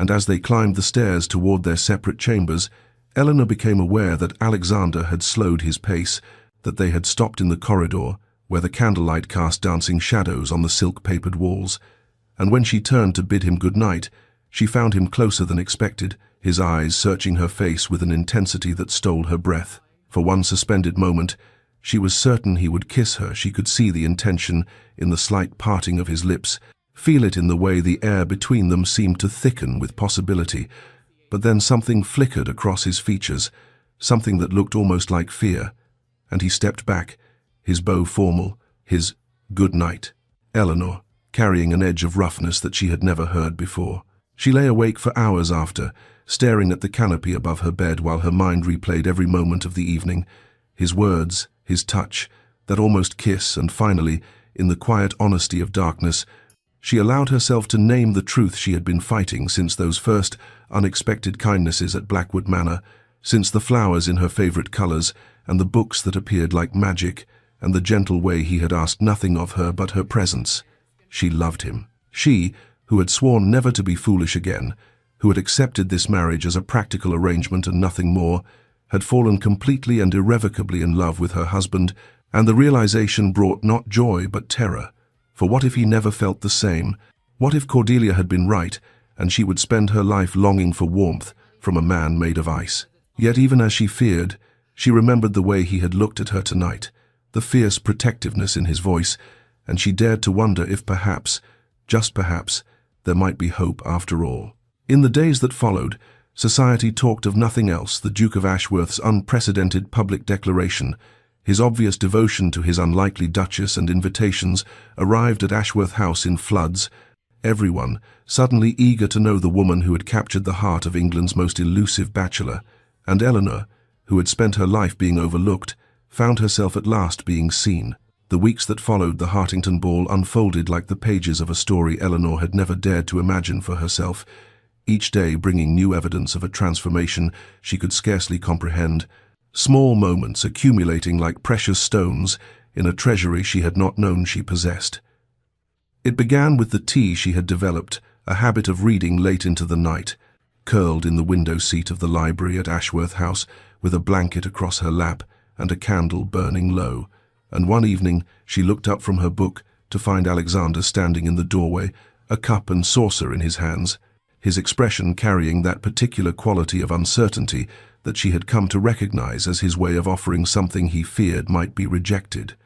and as they climbed the stairs toward their separate chambers, Eleanor became aware that Alexander had slowed his pace, that they had stopped in the corridor, where the candlelight cast dancing shadows on the silk-papered walls, and when she turned to bid him good night, she found him closer than expected, his eyes searching her face with an intensity that stole her breath. For one suspended moment, she was certain he would kiss her. She could see the intention in the slight parting of his lips, feel it in the way the air between them seemed to thicken with possibility. But then something flickered across his features, something that looked almost like fear, and he stepped back, his bow formal, his good night. Eleanor, carrying an edge of roughness that she had never heard before. She lay awake for hours after, staring at the canopy above her bed while her mind replayed every moment of the evening, his words, his touch, that almost kiss, and finally, in the quiet honesty of darkness, she allowed herself to name the truth she had been fighting since those first unexpected kindnesses at Blackwood Manor, since the flowers in her favorite colors, and the books that appeared like magic, and the gentle way he had asked nothing of her but her presence. She loved him. She, who had sworn never to be foolish again, who had accepted this marriage as a practical arrangement and nothing more, had fallen completely and irrevocably in love with her husband, and the realization brought not joy but terror. For what if he never felt the same? What if Cordelia had been right, and she would spend her life longing for warmth from a man made of ice? Yet even as she feared, she remembered the way he had looked at her tonight, the fierce protectiveness in his voice, and she dared to wonder if perhaps, just perhaps, there might be hope after all. In the days that followed, society talked of nothing else. The Duke of Ashworth's unprecedented public declaration, his obvious devotion to his unlikely Duchess, and invitations arrived at Ashworth House in floods, everyone suddenly eager to know the woman who had captured the heart of England's most elusive bachelor, and Eleanor, who had spent her life being overlooked, found herself at last being seen. The weeks that followed the Hartington ball unfolded like the pages of a story Eleanor had never dared to imagine for herself, each day bringing new evidence of a transformation she could scarcely comprehend, small moments accumulating like precious stones in a treasury she had not known she possessed. It began with the tea she had developed, a habit of reading late into the night, curled in the window seat of the library at Ashworth House with a blanket across her lap and a candle burning low, and one evening she looked up from her book to find Alexander standing in the doorway, a cup and saucer in his hands, his expression carrying that particular quality of uncertainty that she had come to recognize as his way of offering something he feared might be rejected.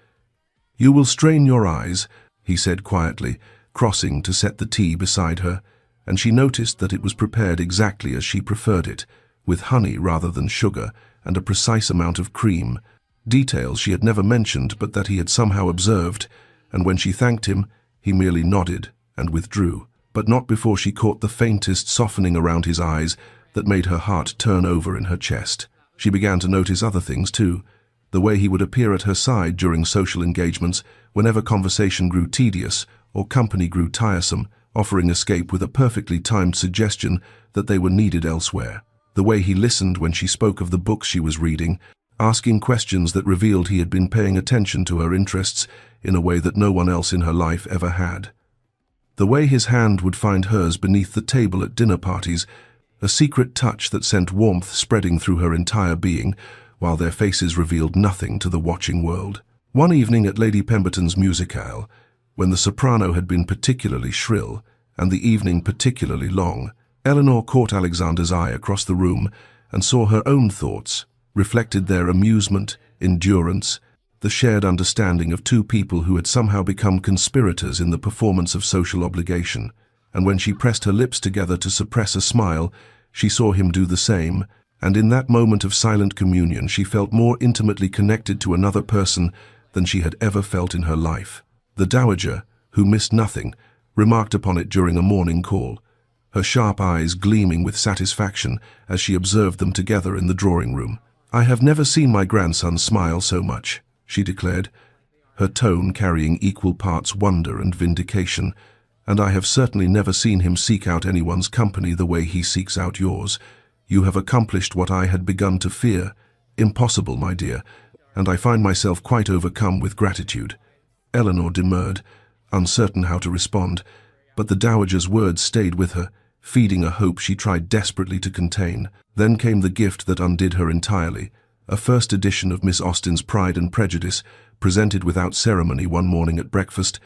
"You will strain your eyes," he said quietly, crossing to set the tea beside her, and she noticed that it was prepared exactly as she preferred it, with honey rather than sugar, and a precise amount of cream, details she had never mentioned but that he had somehow observed, and when she thanked him, he merely nodded and withdrew, but not before she caught the faintest softening around his eyes that made her heart turn over in her chest. She began to notice other things too, the way he would appear at her side during social engagements whenever conversation grew tedious or company grew tiresome, offering escape with a perfectly timed suggestion that they were needed elsewhere. The way he listened when she spoke of the books she was reading, asking questions that revealed he had been paying attention to her interests in a way that no one else in her life ever had. The way his hand would find hers beneath the table at dinner parties, a secret touch that sent warmth spreading through her entire being, while their faces revealed nothing to the watching world. One evening at Lady Pemberton's musicale, when the soprano had been particularly shrill, and the evening particularly long, Eleanor caught Alexander's eye across the room and saw her own thoughts, reflected their amusement, endurance, the shared understanding of two people who had somehow become conspirators in the performance of social obligation, and when she pressed her lips together to suppress a smile, she saw him do the same, and in that moment of silent communion she felt more intimately connected to another person than she had ever felt in her life. The dowager, who missed nothing, remarked upon it during a morning call, her sharp eyes gleaming with satisfaction as she observed them together in the drawing-room. "I have never seen my grandson smile so much," she declared, her tone carrying equal parts wonder and vindication, "and I have certainly never seen him seek out anyone's company the way he seeks out yours. You have accomplished what I had begun to fear. Impossible, my dear, and I find myself quite overcome with gratitude." Eleanor demurred, uncertain how to respond, but the dowager's words stayed with her, feeding a hope she tried desperately to contain. Then came the gift that undid her entirely, a first edition of Miss Austen's Pride and Prejudice, presented without ceremony one morning at breakfast,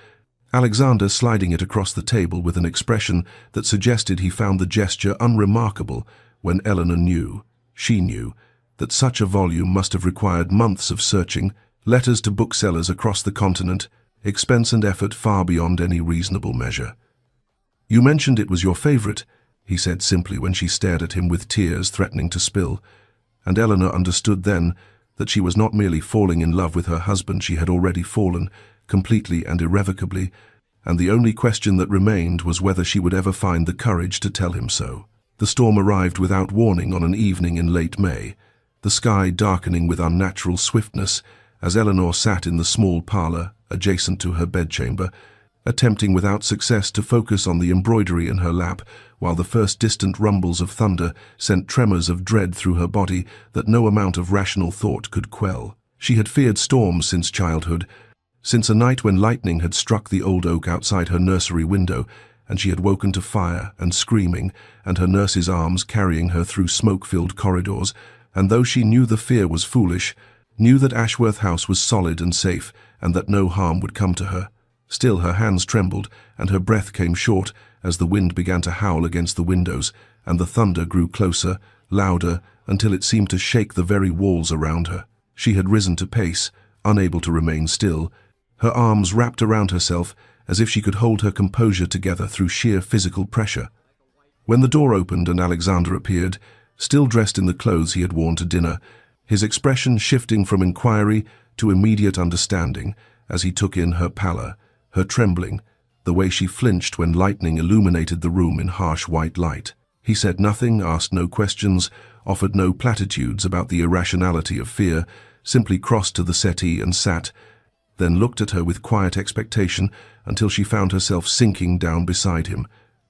Alexander sliding it across the table with an expression that suggested he found the gesture unremarkable, when Eleanor knew, she knew, that such a volume must have required months of searching, letters to booksellers across the continent, expense and effort far beyond any reasonable measure. "You mentioned it was your favorite," he said simply when she stared at him with tears threatening to spill, and Eleanor understood then that she was not merely falling in love with her husband, she had already fallen, completely and irrevocably, and the only question that remained was whether she would ever find the courage to tell him so. The storm arrived without warning on an evening in late May, the sky darkening with unnatural swiftness as Eleanor sat in the small parlour adjacent to her bedchamber, attempting without success to focus on the embroidery in her lap, while the first distant rumbles of thunder sent tremors of dread through her body that no amount of rational thought could quell. She had feared storms since childhood, since a night when lightning had struck the old oak outside her nursery window, and she had woken to fire and screaming, and her nurse's arms carrying her through smoke-filled corridors, and though she knew the fear was foolish, knew that Ashworth House was solid and safe, and that no harm would come to her, still her hands trembled, and her breath came short as the wind began to howl against the windows, and the thunder grew closer, louder, until it seemed to shake the very walls around her. She had risen to pace, unable to remain still, her arms wrapped around herself as if she could hold her composure together through sheer physical pressure. When the door opened and Alexander appeared, still dressed in the clothes he had worn to dinner, his expression shifting from inquiry to immediate understanding as he took in her pallor, her trembling, the way she flinched when lightning illuminated the room in harsh white light. He said nothing, asked no questions, offered no platitudes about the irrationality of fear, simply crossed to the settee and sat, then looked at her with quiet expectation until she found herself sinking down beside him,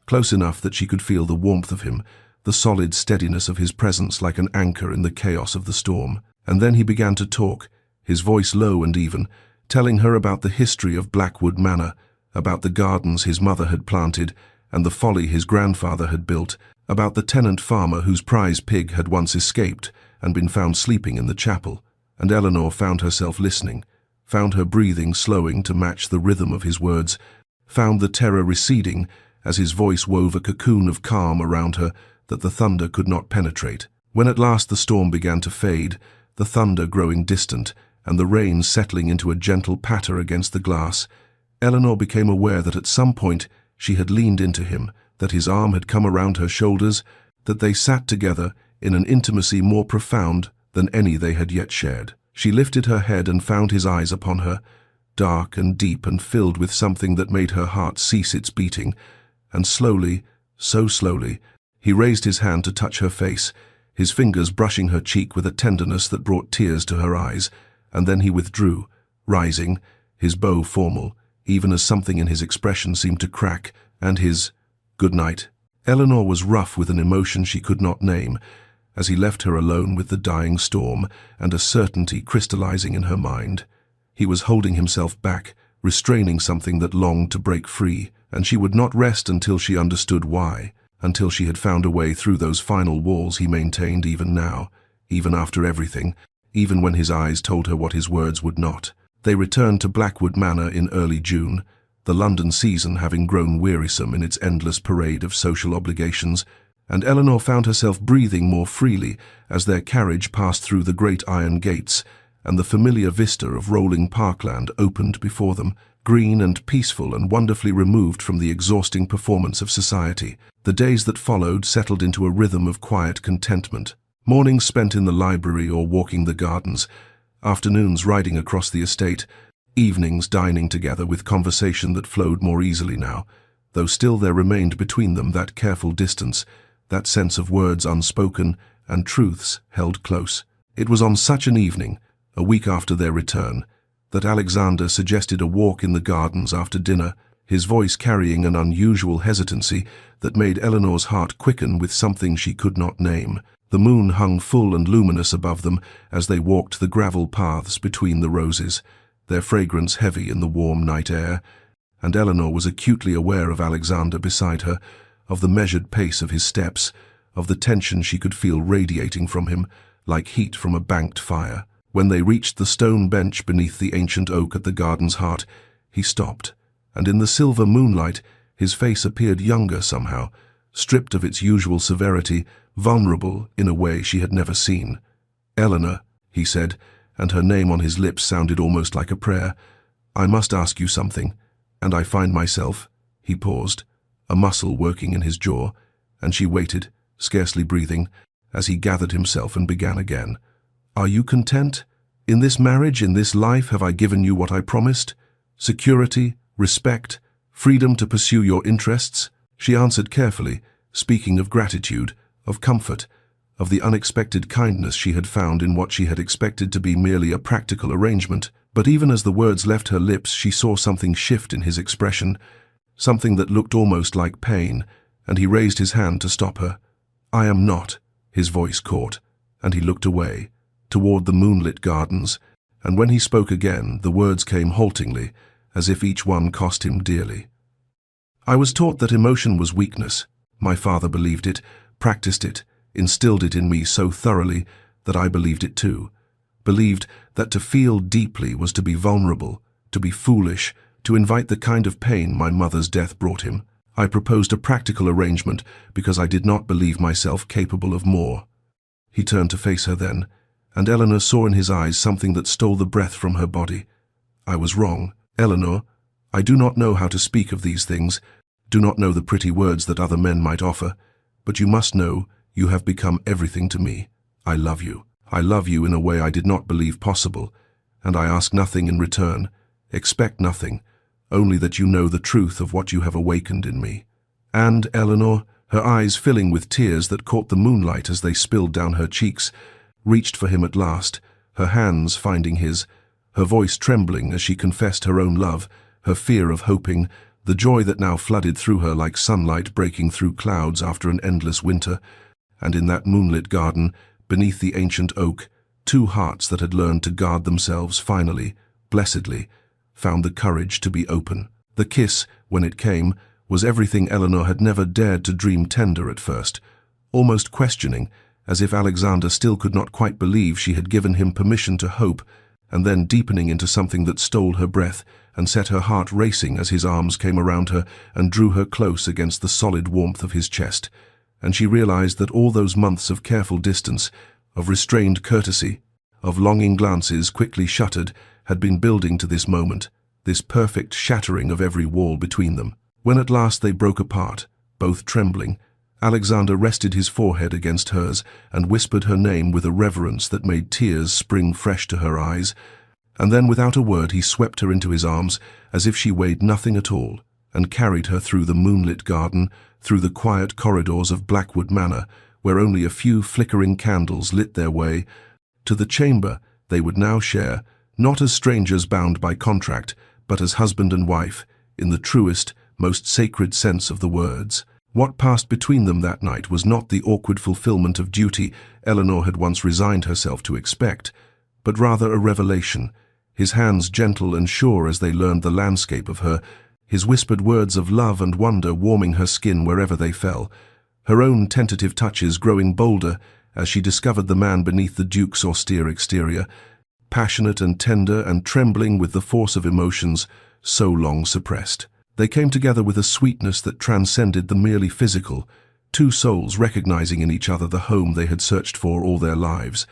close enough that she could feel the warmth of him, the solid steadiness of his presence like an anchor in the chaos of the storm. And then he began to talk, his voice low and even, telling her about the history of Blackwood Manor, about the gardens his mother had planted and the folly his grandfather had built, about the tenant farmer whose prize pig had once escaped and been found sleeping in the chapel. And Eleanor found herself listening, found her breathing slowing to match the rhythm of his words, found the terror receding as his voice wove a cocoon of calm around her that the thunder could not penetrate. When at last the storm began to fade, the thunder growing distant and the rain settling into a gentle patter against the glass, Eleanor became aware that at some point she had leaned into him, that his arm had come around her shoulders, that they sat together in an intimacy more profound than any they had yet shared. She lifted her head and found his eyes upon her, dark and deep and filled with something that made her heart cease its beating, and slowly, so slowly, he raised his hand to touch her face, his fingers brushing her cheek with a tenderness that brought tears to her eyes, and then he withdrew, rising, his bow formal, even as something in his expression seemed to crack, and his "good night." Eleanor was rough with an emotion she could not name, as he left her alone with the dying storm and a certainty crystallizing in her mind. He was holding himself back, restraining something that longed to break free, and she would not rest until she understood why, until she had found a way through those final walls he maintained even now, even after everything, even when his eyes told her what his words would not. They returned to Blackwood Manor in early June, the London season having grown wearisome in its endless parade of social obligations, and Eleanor found herself breathing more freely as their carriage passed through the great iron gates, and the familiar vista of rolling parkland opened before them, green and peaceful and wonderfully removed from the exhausting performance of society. The days that followed settled into a rhythm of quiet contentment. Mornings spent in the library or walking the gardens, afternoons riding across the estate, evenings dining together with conversation that flowed more easily now, though still there remained between them that careful distance, that sense of words unspoken and truths held close. It was on such an evening, a week after their return, that Alexander suggested a walk in the gardens after dinner, his voice carrying an unusual hesitancy that made Eleanor's heart quicken with something she could not name. The moon hung full and luminous above them as they walked the gravel paths between the roses, their fragrance heavy in the warm night air, and Eleanor was acutely aware of Alexander beside her, of the measured pace of his steps, of the tension she could feel radiating from him, like heat from a banked fire. When they reached the stone bench beneath the ancient oak at the garden's heart, he stopped, and in the silver moonlight his face appeared younger somehow, stripped of its usual severity, vulnerable in a way she had never seen. "Eleanor," he said, and her name on his lips sounded almost like a prayer. "I must ask you something, and I find myself—" He paused, a muscle working in his jaw, and she waited, scarcely breathing, as he gathered himself and began again. "Are you content? In this marriage, in this life, have I given you what I promised? Security, respect, freedom to pursue your interests?" She answered carefully, speaking of gratitude, of comfort, of the unexpected kindness she had found in what she had expected to be merely a practical arrangement. But even as the words left her lips, she saw something shift in his expression, something that looked almost like pain, and he raised his hand to stop her. "I am not," his voice caught, and he looked away, toward the moonlit gardens, and when he spoke again, the words came haltingly, as if each one cost him dearly. "I was taught that emotion was weakness. My father believed it, practiced it, instilled it in me so thoroughly that I believed it too. Believed that to feel deeply was to be vulnerable, to be foolish, to invite the kind of pain my mother's death brought him. I proposed a practical arrangement because I did not believe myself capable of more." He turned to face her then, and Eleanor saw in his eyes something that stole the breath from her body. "I was wrong, Eleanor. I do not know how to speak of these things, do not know the pretty words that other men might offer, but you must know you have become everything to me. I love you. I love you in a way I did not believe possible, and I ask nothing in return, expect nothing, only that you know the truth of what you have awakened in me." And Eleanor, her eyes filling with tears that caught the moonlight as they spilled down her cheeks, reached for him at last, her hands finding his, her voice trembling as she confessed her own love, her fear of hoping, the joy that now flooded through her like sunlight breaking through clouds after an endless winter. And in that moonlit garden, beneath the ancient oak, two hearts that had learned to guard themselves finally, blessedly, found the courage to be open. The kiss, when it came, was everything Eleanor had never dared to dream tender at first, almost questioning, as if Alexander still could not quite believe she had given him permission to hope, and then deepening into something that stole her breath and set her heart racing as his arms came around her and drew her close against the solid warmth of his chest. And she realized that all those months of careful distance, of restrained courtesy, of longing glances quickly shuttered, had been building to this moment, this perfect shattering of every wall between them. When at last they broke apart, both trembling, Alexander rested his forehead against hers and whispered her name with a reverence that made tears spring fresh to her eyes, and then without a word he swept her into his arms as if she weighed nothing at all, and carried her through the moonlit garden, through the quiet corridors of Blackwood Manor, where only a few flickering candles lit their way, to the chamber they would now share, not as strangers bound by contract, but as husband and wife, in the truest, most sacred sense of the words. What passed between them that night was not the awkward fulfillment of duty Eleanor had once resigned herself to expect, but rather a revelation, his hands gentle and sure as they learned the landscape of her, his whispered words of love and wonder warming her skin wherever they fell, her own tentative touches growing bolder as she discovered the man beneath the Duke's austere exterior, passionate and tender and trembling with the force of emotions so long suppressed. They came together with a sweetness that transcended the merely physical, two souls recognizing in each other the home they had searched for all their lives.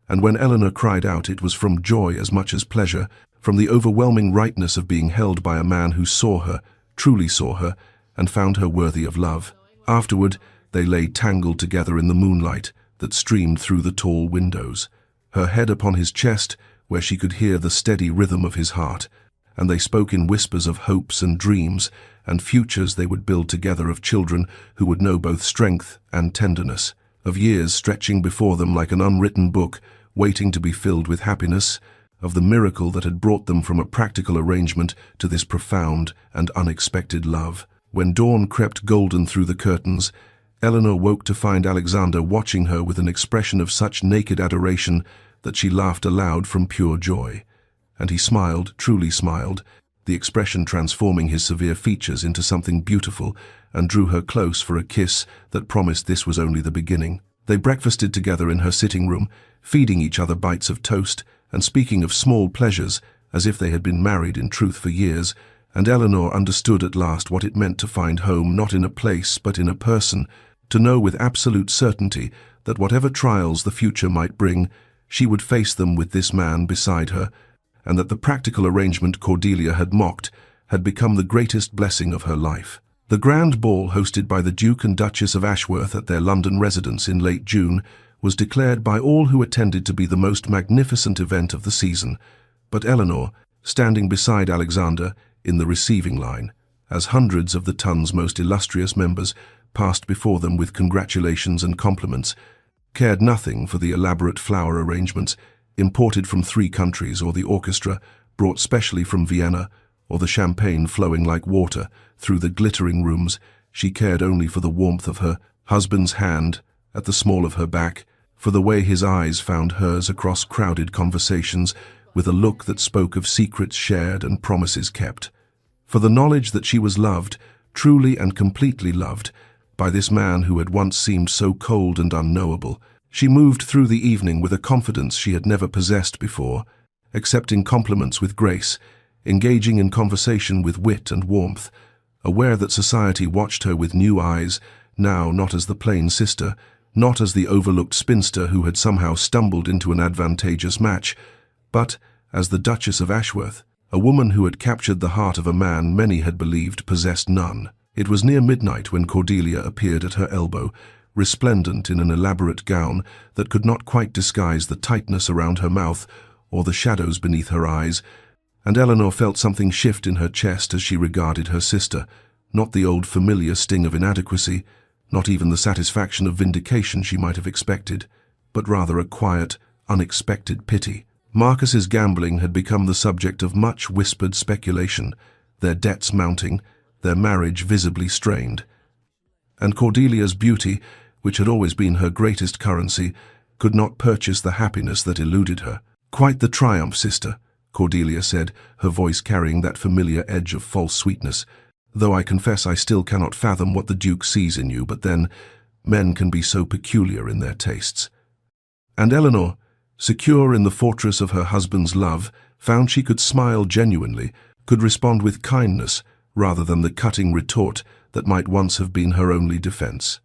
And when Eleanor cried out, it was from joy as much as pleasure, from the overwhelming rightness of being held by a man who saw her, truly saw her, and found her worthy of love. Afterward, they lay tangled together in the moonlight that streamed through the tall windows, her head upon his chest, where she could hear the steady rhythm of his heart, and they spoke in whispers of hopes and dreams and futures they would build together, of children who would know both strength and tenderness, of years stretching before them like an unwritten book, waiting to be filled with happiness, of the miracle that had brought them from a practical arrangement to this profound and unexpected love. When dawn crept golden through the curtains, Eleanor woke to find Alexander watching her with an expression of such naked adoration that she laughed aloud from pure joy. And he smiled, truly smiled, the expression transforming his severe features into something beautiful and drew her close for a kiss that promised this was only the beginning. They breakfasted together in her sitting room, feeding each other bites of toast and speaking of small pleasures as if they had been married in truth for years, and Eleanor understood at last what it meant to find home not in a place but in a person, to know with absolute certainty that whatever trials the future might bring, she would face them with this man beside her, and that the practical arrangement Cordelia had mocked had become the greatest blessing of her life. The grand ball hosted by the Duke and Duchess of Ashworth at their London residence in late June was declared by all who attended to be the most magnificent event of the season, but Eleanor, standing beside Alexander in the receiving line, as hundreds of the Tun's most illustrious members passed before them with congratulations and compliments, cared nothing for the elaborate flower arrangements imported from 3 countries or the orchestra brought specially from Vienna, or the champagne flowing like water through the glittering rooms. She cared only for the warmth of her husband's hand at the small of her back, for the way his eyes found hers across crowded conversations with a look that spoke of secrets shared and promises kept, for the knowledge that she was loved, truly and completely loved, by this man who had once seemed so cold and unknowable. She moved through the evening with a confidence she had never possessed before, accepting compliments with grace, engaging in conversation with wit and warmth, aware that society watched her with new eyes, now not as the plain sister, not as the overlooked spinster who had somehow stumbled into an advantageous match, but as the Duchess of Ashworth, a woman who had captured the heart of a man many had believed possessed none. It was near midnight when Cordelia appeared at her elbow, resplendent in an elaborate gown that could not quite disguise the tightness around her mouth or the shadows beneath her eyes, and Eleanor felt something shift in her chest as she regarded her sister, not the old familiar sting of inadequacy, not even the satisfaction of vindication she might have expected, but rather a quiet, unexpected pity. Marcus's gambling had become the subject of much whispered speculation, their debts mounting, their marriage visibly strained. And Cordelia's beauty, which had always been her greatest currency, could not purchase the happiness that eluded her. "Quite the triumph, sister," Cordelia said, her voice carrying that familiar edge of false sweetness, "though I confess I still cannot fathom what the Duke sees in you, but then, men can be so peculiar in their tastes." And Eleanor, secure in the fortress of her husband's love, found she could smile genuinely, could respond with kindness, rather than the cutting retort that might once have been her only defense.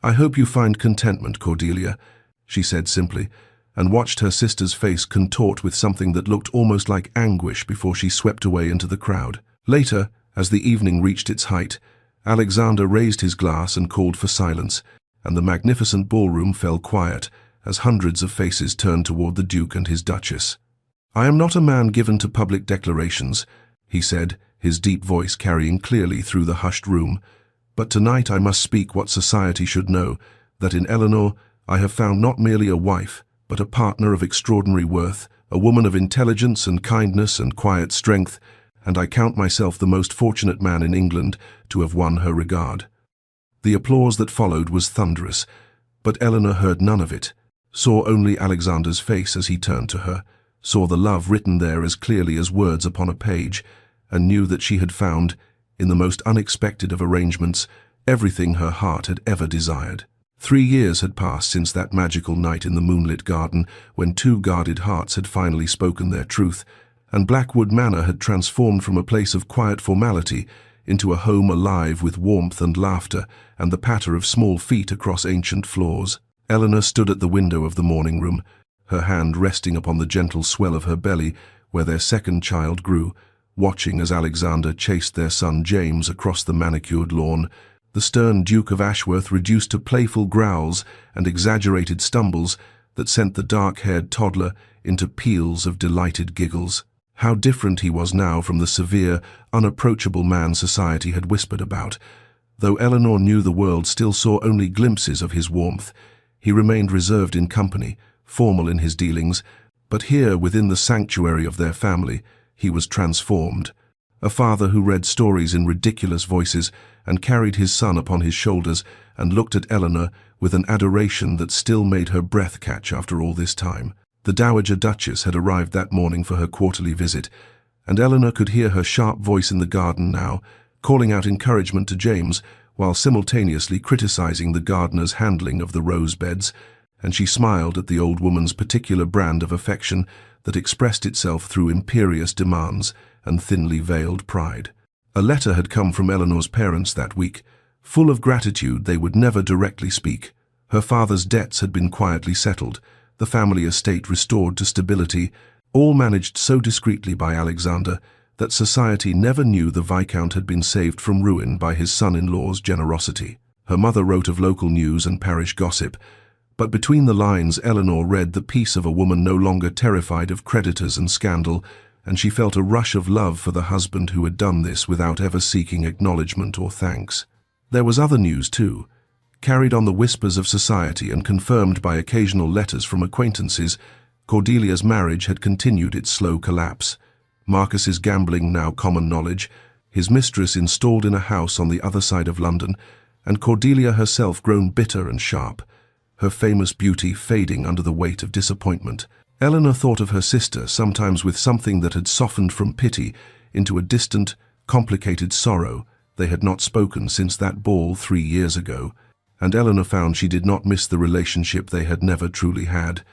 "I hope you find contentment, Cordelia," she said simply, and watched her sister's face contort with something that looked almost like anguish before she swept away into the crowd. Later, as the evening reached its height, Alexander raised his glass and called for silence, and the magnificent ballroom fell quiet as hundreds of faces turned toward the Duke and his Duchess. "I am not a man given to public declarations," he said, his deep voice carrying clearly through the hushed room, "but tonight I must speak what society should know, that in Eleanor I have found not merely a wife, but a partner of extraordinary worth, a woman of intelligence and kindness and quiet strength, and I count myself the most fortunate man in England to have won her regard." The applause that followed was thunderous, but Eleanor heard none of it, saw only Alexander's face as he turned to her, saw the love written there as clearly as words upon a page, and knew that she had found, in the most unexpected of arrangements, everything her heart had ever desired. 3 years had passed since that magical night in the moonlit garden when 2 guarded hearts had finally spoken their truth, and Blackwood Manor had transformed from a place of quiet formality into a home alive with warmth and laughter and the patter of small feet across ancient floors. Eleanor stood at the window of the morning room, her hand resting upon the gentle swell of her belly where their second child grew, watching as Alexander chased their son James across the manicured lawn, the stern Duke of Ashworth reduced to playful growls and exaggerated stumbles that sent the dark-haired toddler into peals of delighted giggles. How different he was now from the severe, unapproachable man society had whispered about. Though Eleanor knew the world still saw only glimpses of his warmth, he remained reserved in company, formal in his dealings, but here within the sanctuary of their family, he was transformed. A father who read stories in ridiculous voices and carried his son upon his shoulders and looked at Eleanor with an adoration that still made her breath catch after all this time. The Dowager Duchess had arrived that morning for her quarterly visit, and Eleanor could hear her sharp voice in the garden now, calling out encouragement to James, while simultaneously criticizing the gardener's handling of the rose beds, and she smiled at the old woman's particular brand of affection that expressed itself through imperious demands and thinly veiled pride. A letter had come from Eleanor's parents that week, full of gratitude they would never directly speak. Her father's debts had been quietly settled, the family estate restored to stability, all managed so discreetly by Alexander that society never knew the Viscount had been saved from ruin by his son-in-law's generosity. Her mother wrote of local news and parish gossip, but between the lines Eleanor read the peace of a woman no longer terrified of creditors and scandal, and she felt a rush of love for the husband who had done this without ever seeking acknowledgement or thanks. There was other news too. Carried on the whispers of society and confirmed by occasional letters from acquaintances, Cordelia's marriage had continued its slow collapse. Marcus's gambling now common knowledge, his mistress installed in a house on the other side of London, and Cordelia herself grown bitter and sharp, her famous beauty fading under the weight of disappointment. Eleanor thought of her sister, sometimes with something that had softened from pity into a distant, complicated sorrow. They had not spoken since that ball 3 years ago, and Eleanor found she did not miss the relationship they had never truly had,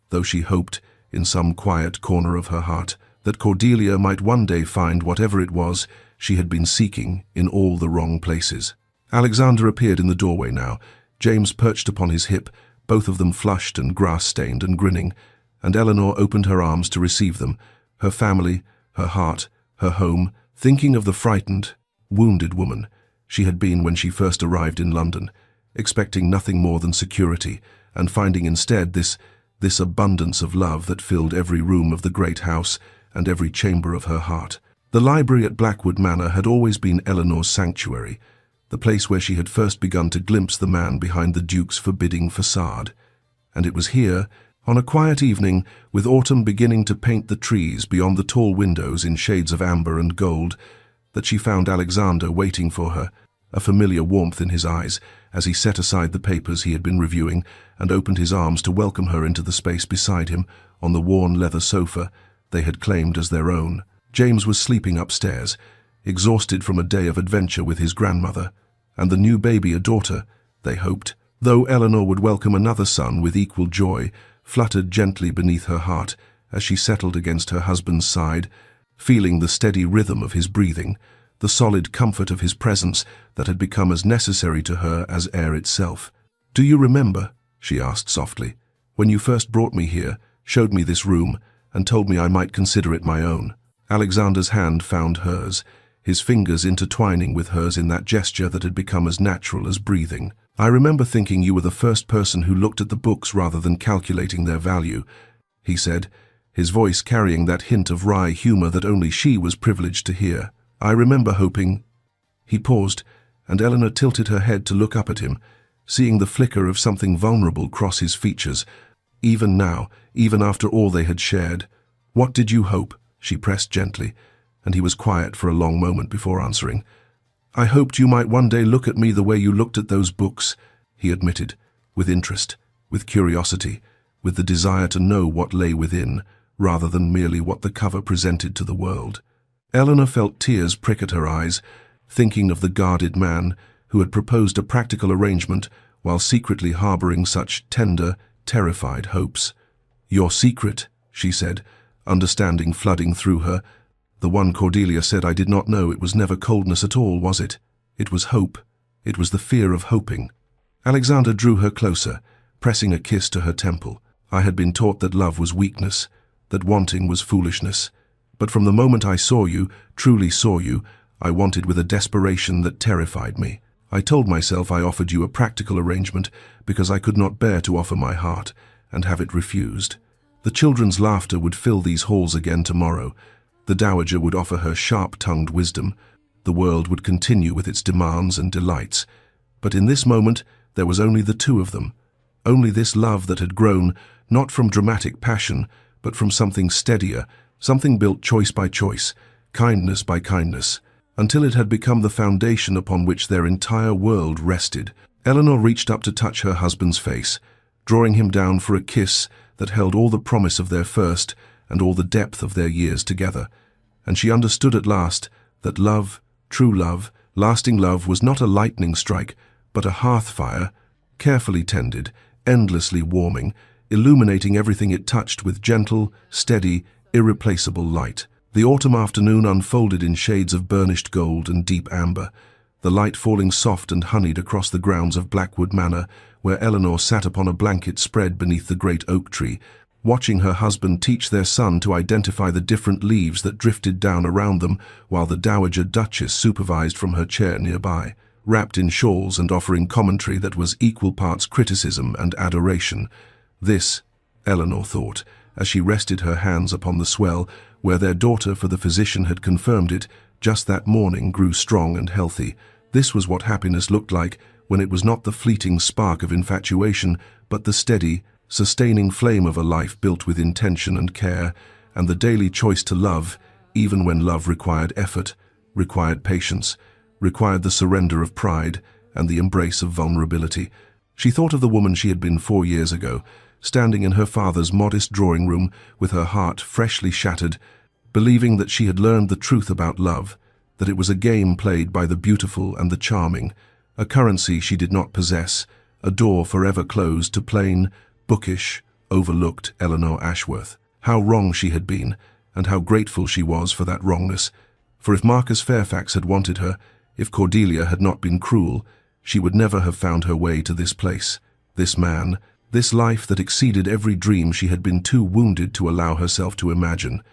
though she hoped, in some quiet corner of her heart, that Cordelia might one day find whatever it was she had been seeking in all the wrong places. Alexander appeared in the doorway now, James perched upon his hip, both of them flushed and grass-stained and grinning, and Eleanor opened her arms to receive them, her family, her heart, her home, thinking of the frightened, wounded woman she had been when she first arrived in London, expecting nothing more than security, and finding instead this abundance of love that filled every room of the great house and every chamber of her heart. The library at Blackwood Manor had always been Eleanor's sanctuary, the place where she had first begun to glimpse the man behind the Duke's forbidding facade. And it was here, on a quiet evening, with autumn beginning to paint the trees beyond the tall windows in shades of amber and gold, that she found Alexander waiting for her, a familiar warmth in his eyes as he set aside the papers he had been reviewing and opened his arms to welcome her into the space beside him on the worn leather sofa they had claimed as their own. James was sleeping upstairs, exhausted from a day of adventure with his grandmother, and the new baby a daughter, they hoped, though Eleanor would welcome another son with equal joy, fluttered gently beneath her heart as she settled against her husband's side, feeling the steady rhythm of his breathing, the solid comfort of his presence that had become as necessary to her as air itself. "Do you remember," she asked softly, "when you first brought me here, showed me this room, and told me I might consider it my own?" Alexander's hand found hers, his fingers intertwining with hers in that gesture that had become as natural as breathing. "I remember thinking you were the first person who looked at the books rather than calculating their value," he said, his voice carrying that hint of wry humor that only she was privileged to hear. "I remember hoping—" He paused, and Eleanor tilted her head to look up at him, seeing the flicker of something vulnerable cross his features. Even now, even after all they had shared. "What did you hope?" she pressed gently, and he was quiet for a long moment before answering. "I hoped you might one day look at me the way you looked at those books," he admitted, with interest, with curiosity, with the desire to know what lay within, rather than merely what the cover presented to the world. Eleanor felt tears prick at her eyes, thinking of the guarded man who had proposed a practical arrangement while secretly harboring such tender, terrified hopes. "Your secret," she said, understanding flooding through her. "The one Cordelia said I did not know. It was never coldness at all, was it? It was hope. It was the fear of hoping." Alexander drew her closer, pressing a kiss to her temple. "I had been taught that love was weakness, that wanting was foolishness. But from the moment I saw you, truly saw you, I wanted with a desperation that terrified me. I told myself I offered you a practical arrangement because I could not bear to offer my heart and have it refused. The children's laughter would fill these halls again tomorrow. The dowager would offer her sharp-tongued wisdom. The world would continue with its demands and delights. But in this moment, there was only the two of them. Only this love that had grown, not from dramatic passion, but from something steadier, something built choice by choice, kindness by kindness, until it had become the foundation upon which their entire world rested. Eleanor reached up to touch her husband's face, drawing him down for a kiss that held all the promise of their first and all the depth of their years together, and she understood at last that love, true love, Lasting love was not a lightning strike, but a hearth fire, carefully tended, endlessly warming, illuminating everything it touched with gentle, steady, irreplaceable light. The autumn afternoon unfolded in shades of burnished gold and deep amber, the light falling soft and honeyed across the grounds of Blackwood Manor, where Eleanor sat upon a blanket spread beneath the great oak tree, watching her husband teach their son to identify the different leaves that drifted down around them, while the Dowager Duchess supervised from her chair nearby, wrapped in shawls and offering commentary that was equal parts criticism and adoration. This, Eleanor thought, as she rested her hands upon the swell, where their daughter, for the physician had confirmed it, just that morning grew strong and healthy. This was what happiness looked like when it was not the fleeting spark of infatuation, but the steady, sustaining flame of a life built with intention and care, and the daily choice to love, even when love required effort, required patience, required the surrender of pride and the embrace of vulnerability. She thought of the woman she had been 4 years ago, standing in her father's modest drawing room with her heart freshly shattered, believing that she had learned the truth about love, that it was a game played by the beautiful and the charming, a currency she did not possess, a door forever closed to plain, bookish, overlooked Eleanor Ashworth. How wrong she had been, and how grateful she was for that wrongness. For if Marcus Fairfax had wanted her, if Cordelia had not been cruel, she would never have found her way to this place, this man, this life that exceeded every dream she had been too wounded to allow herself to imagine.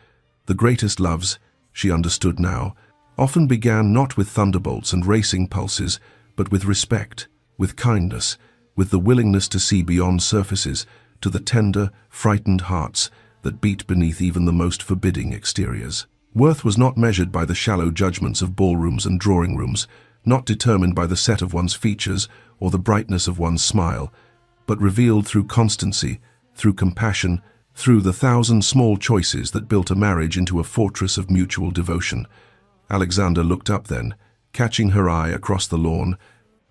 The greatest loves, she understood now, often began not with thunderbolts and racing pulses, but with respect, with kindness, with the willingness to see beyond surfaces, to the tender, frightened hearts that beat beneath even the most forbidding exteriors. Worth was not measured by the shallow judgments of ballrooms and drawing rooms, not determined by the set of one's features or the brightness of one's smile, but revealed through constancy, through compassion, through the 1,000 small choices that built a marriage into a fortress of mutual devotion. Alexander looked up then, catching her eye across the lawn,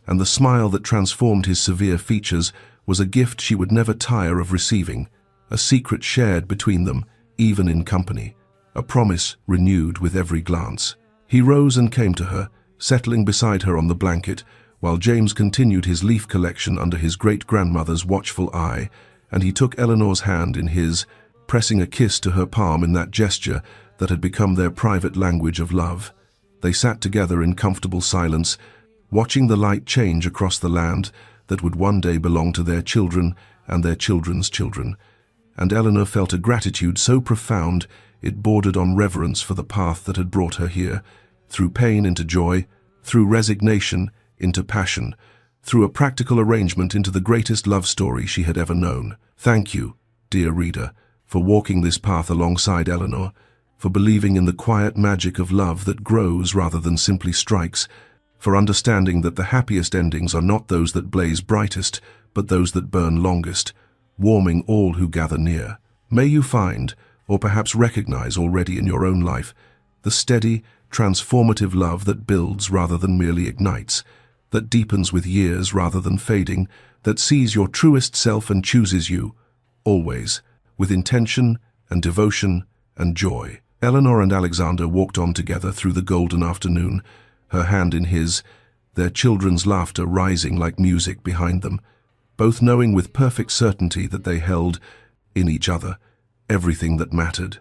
and the smile that transformed his severe features was a gift she would never tire of receiving, a secret shared between them, even in company, a promise renewed with every glance. He rose and came to her, settling beside her on the blanket, while James continued his leaf collection under his great-grandmother's watchful eye, and he took Eleanor's hand in his, pressing a kiss to her palm in that gesture that had become their private language of love. They sat together in comfortable silence, watching the light change across the land that would one day belong to their children and their children's children. And Eleanor felt a gratitude so profound it bordered on reverence for the path that had brought her here, through pain into joy, through resignation into passion, through a practical arrangement into the greatest love story she had ever known. Thank you, dear reader, for walking this path alongside Eleanor, for believing in the quiet magic of love that grows rather than simply strikes, for understanding that the happiest endings are not those that blaze brightest, but those that burn longest, warming all who gather near. May you find, or perhaps recognize already in your own life, the steady, transformative love that builds rather than merely ignites, that deepens with years rather than fading, that sees your truest self and chooses you, always, with intention and devotion and joy. Eleanor and Alexander walked on together through the golden afternoon, her hand in his, their children's laughter rising like music behind them, both knowing with perfect certainty that they held, in each other, everything that mattered.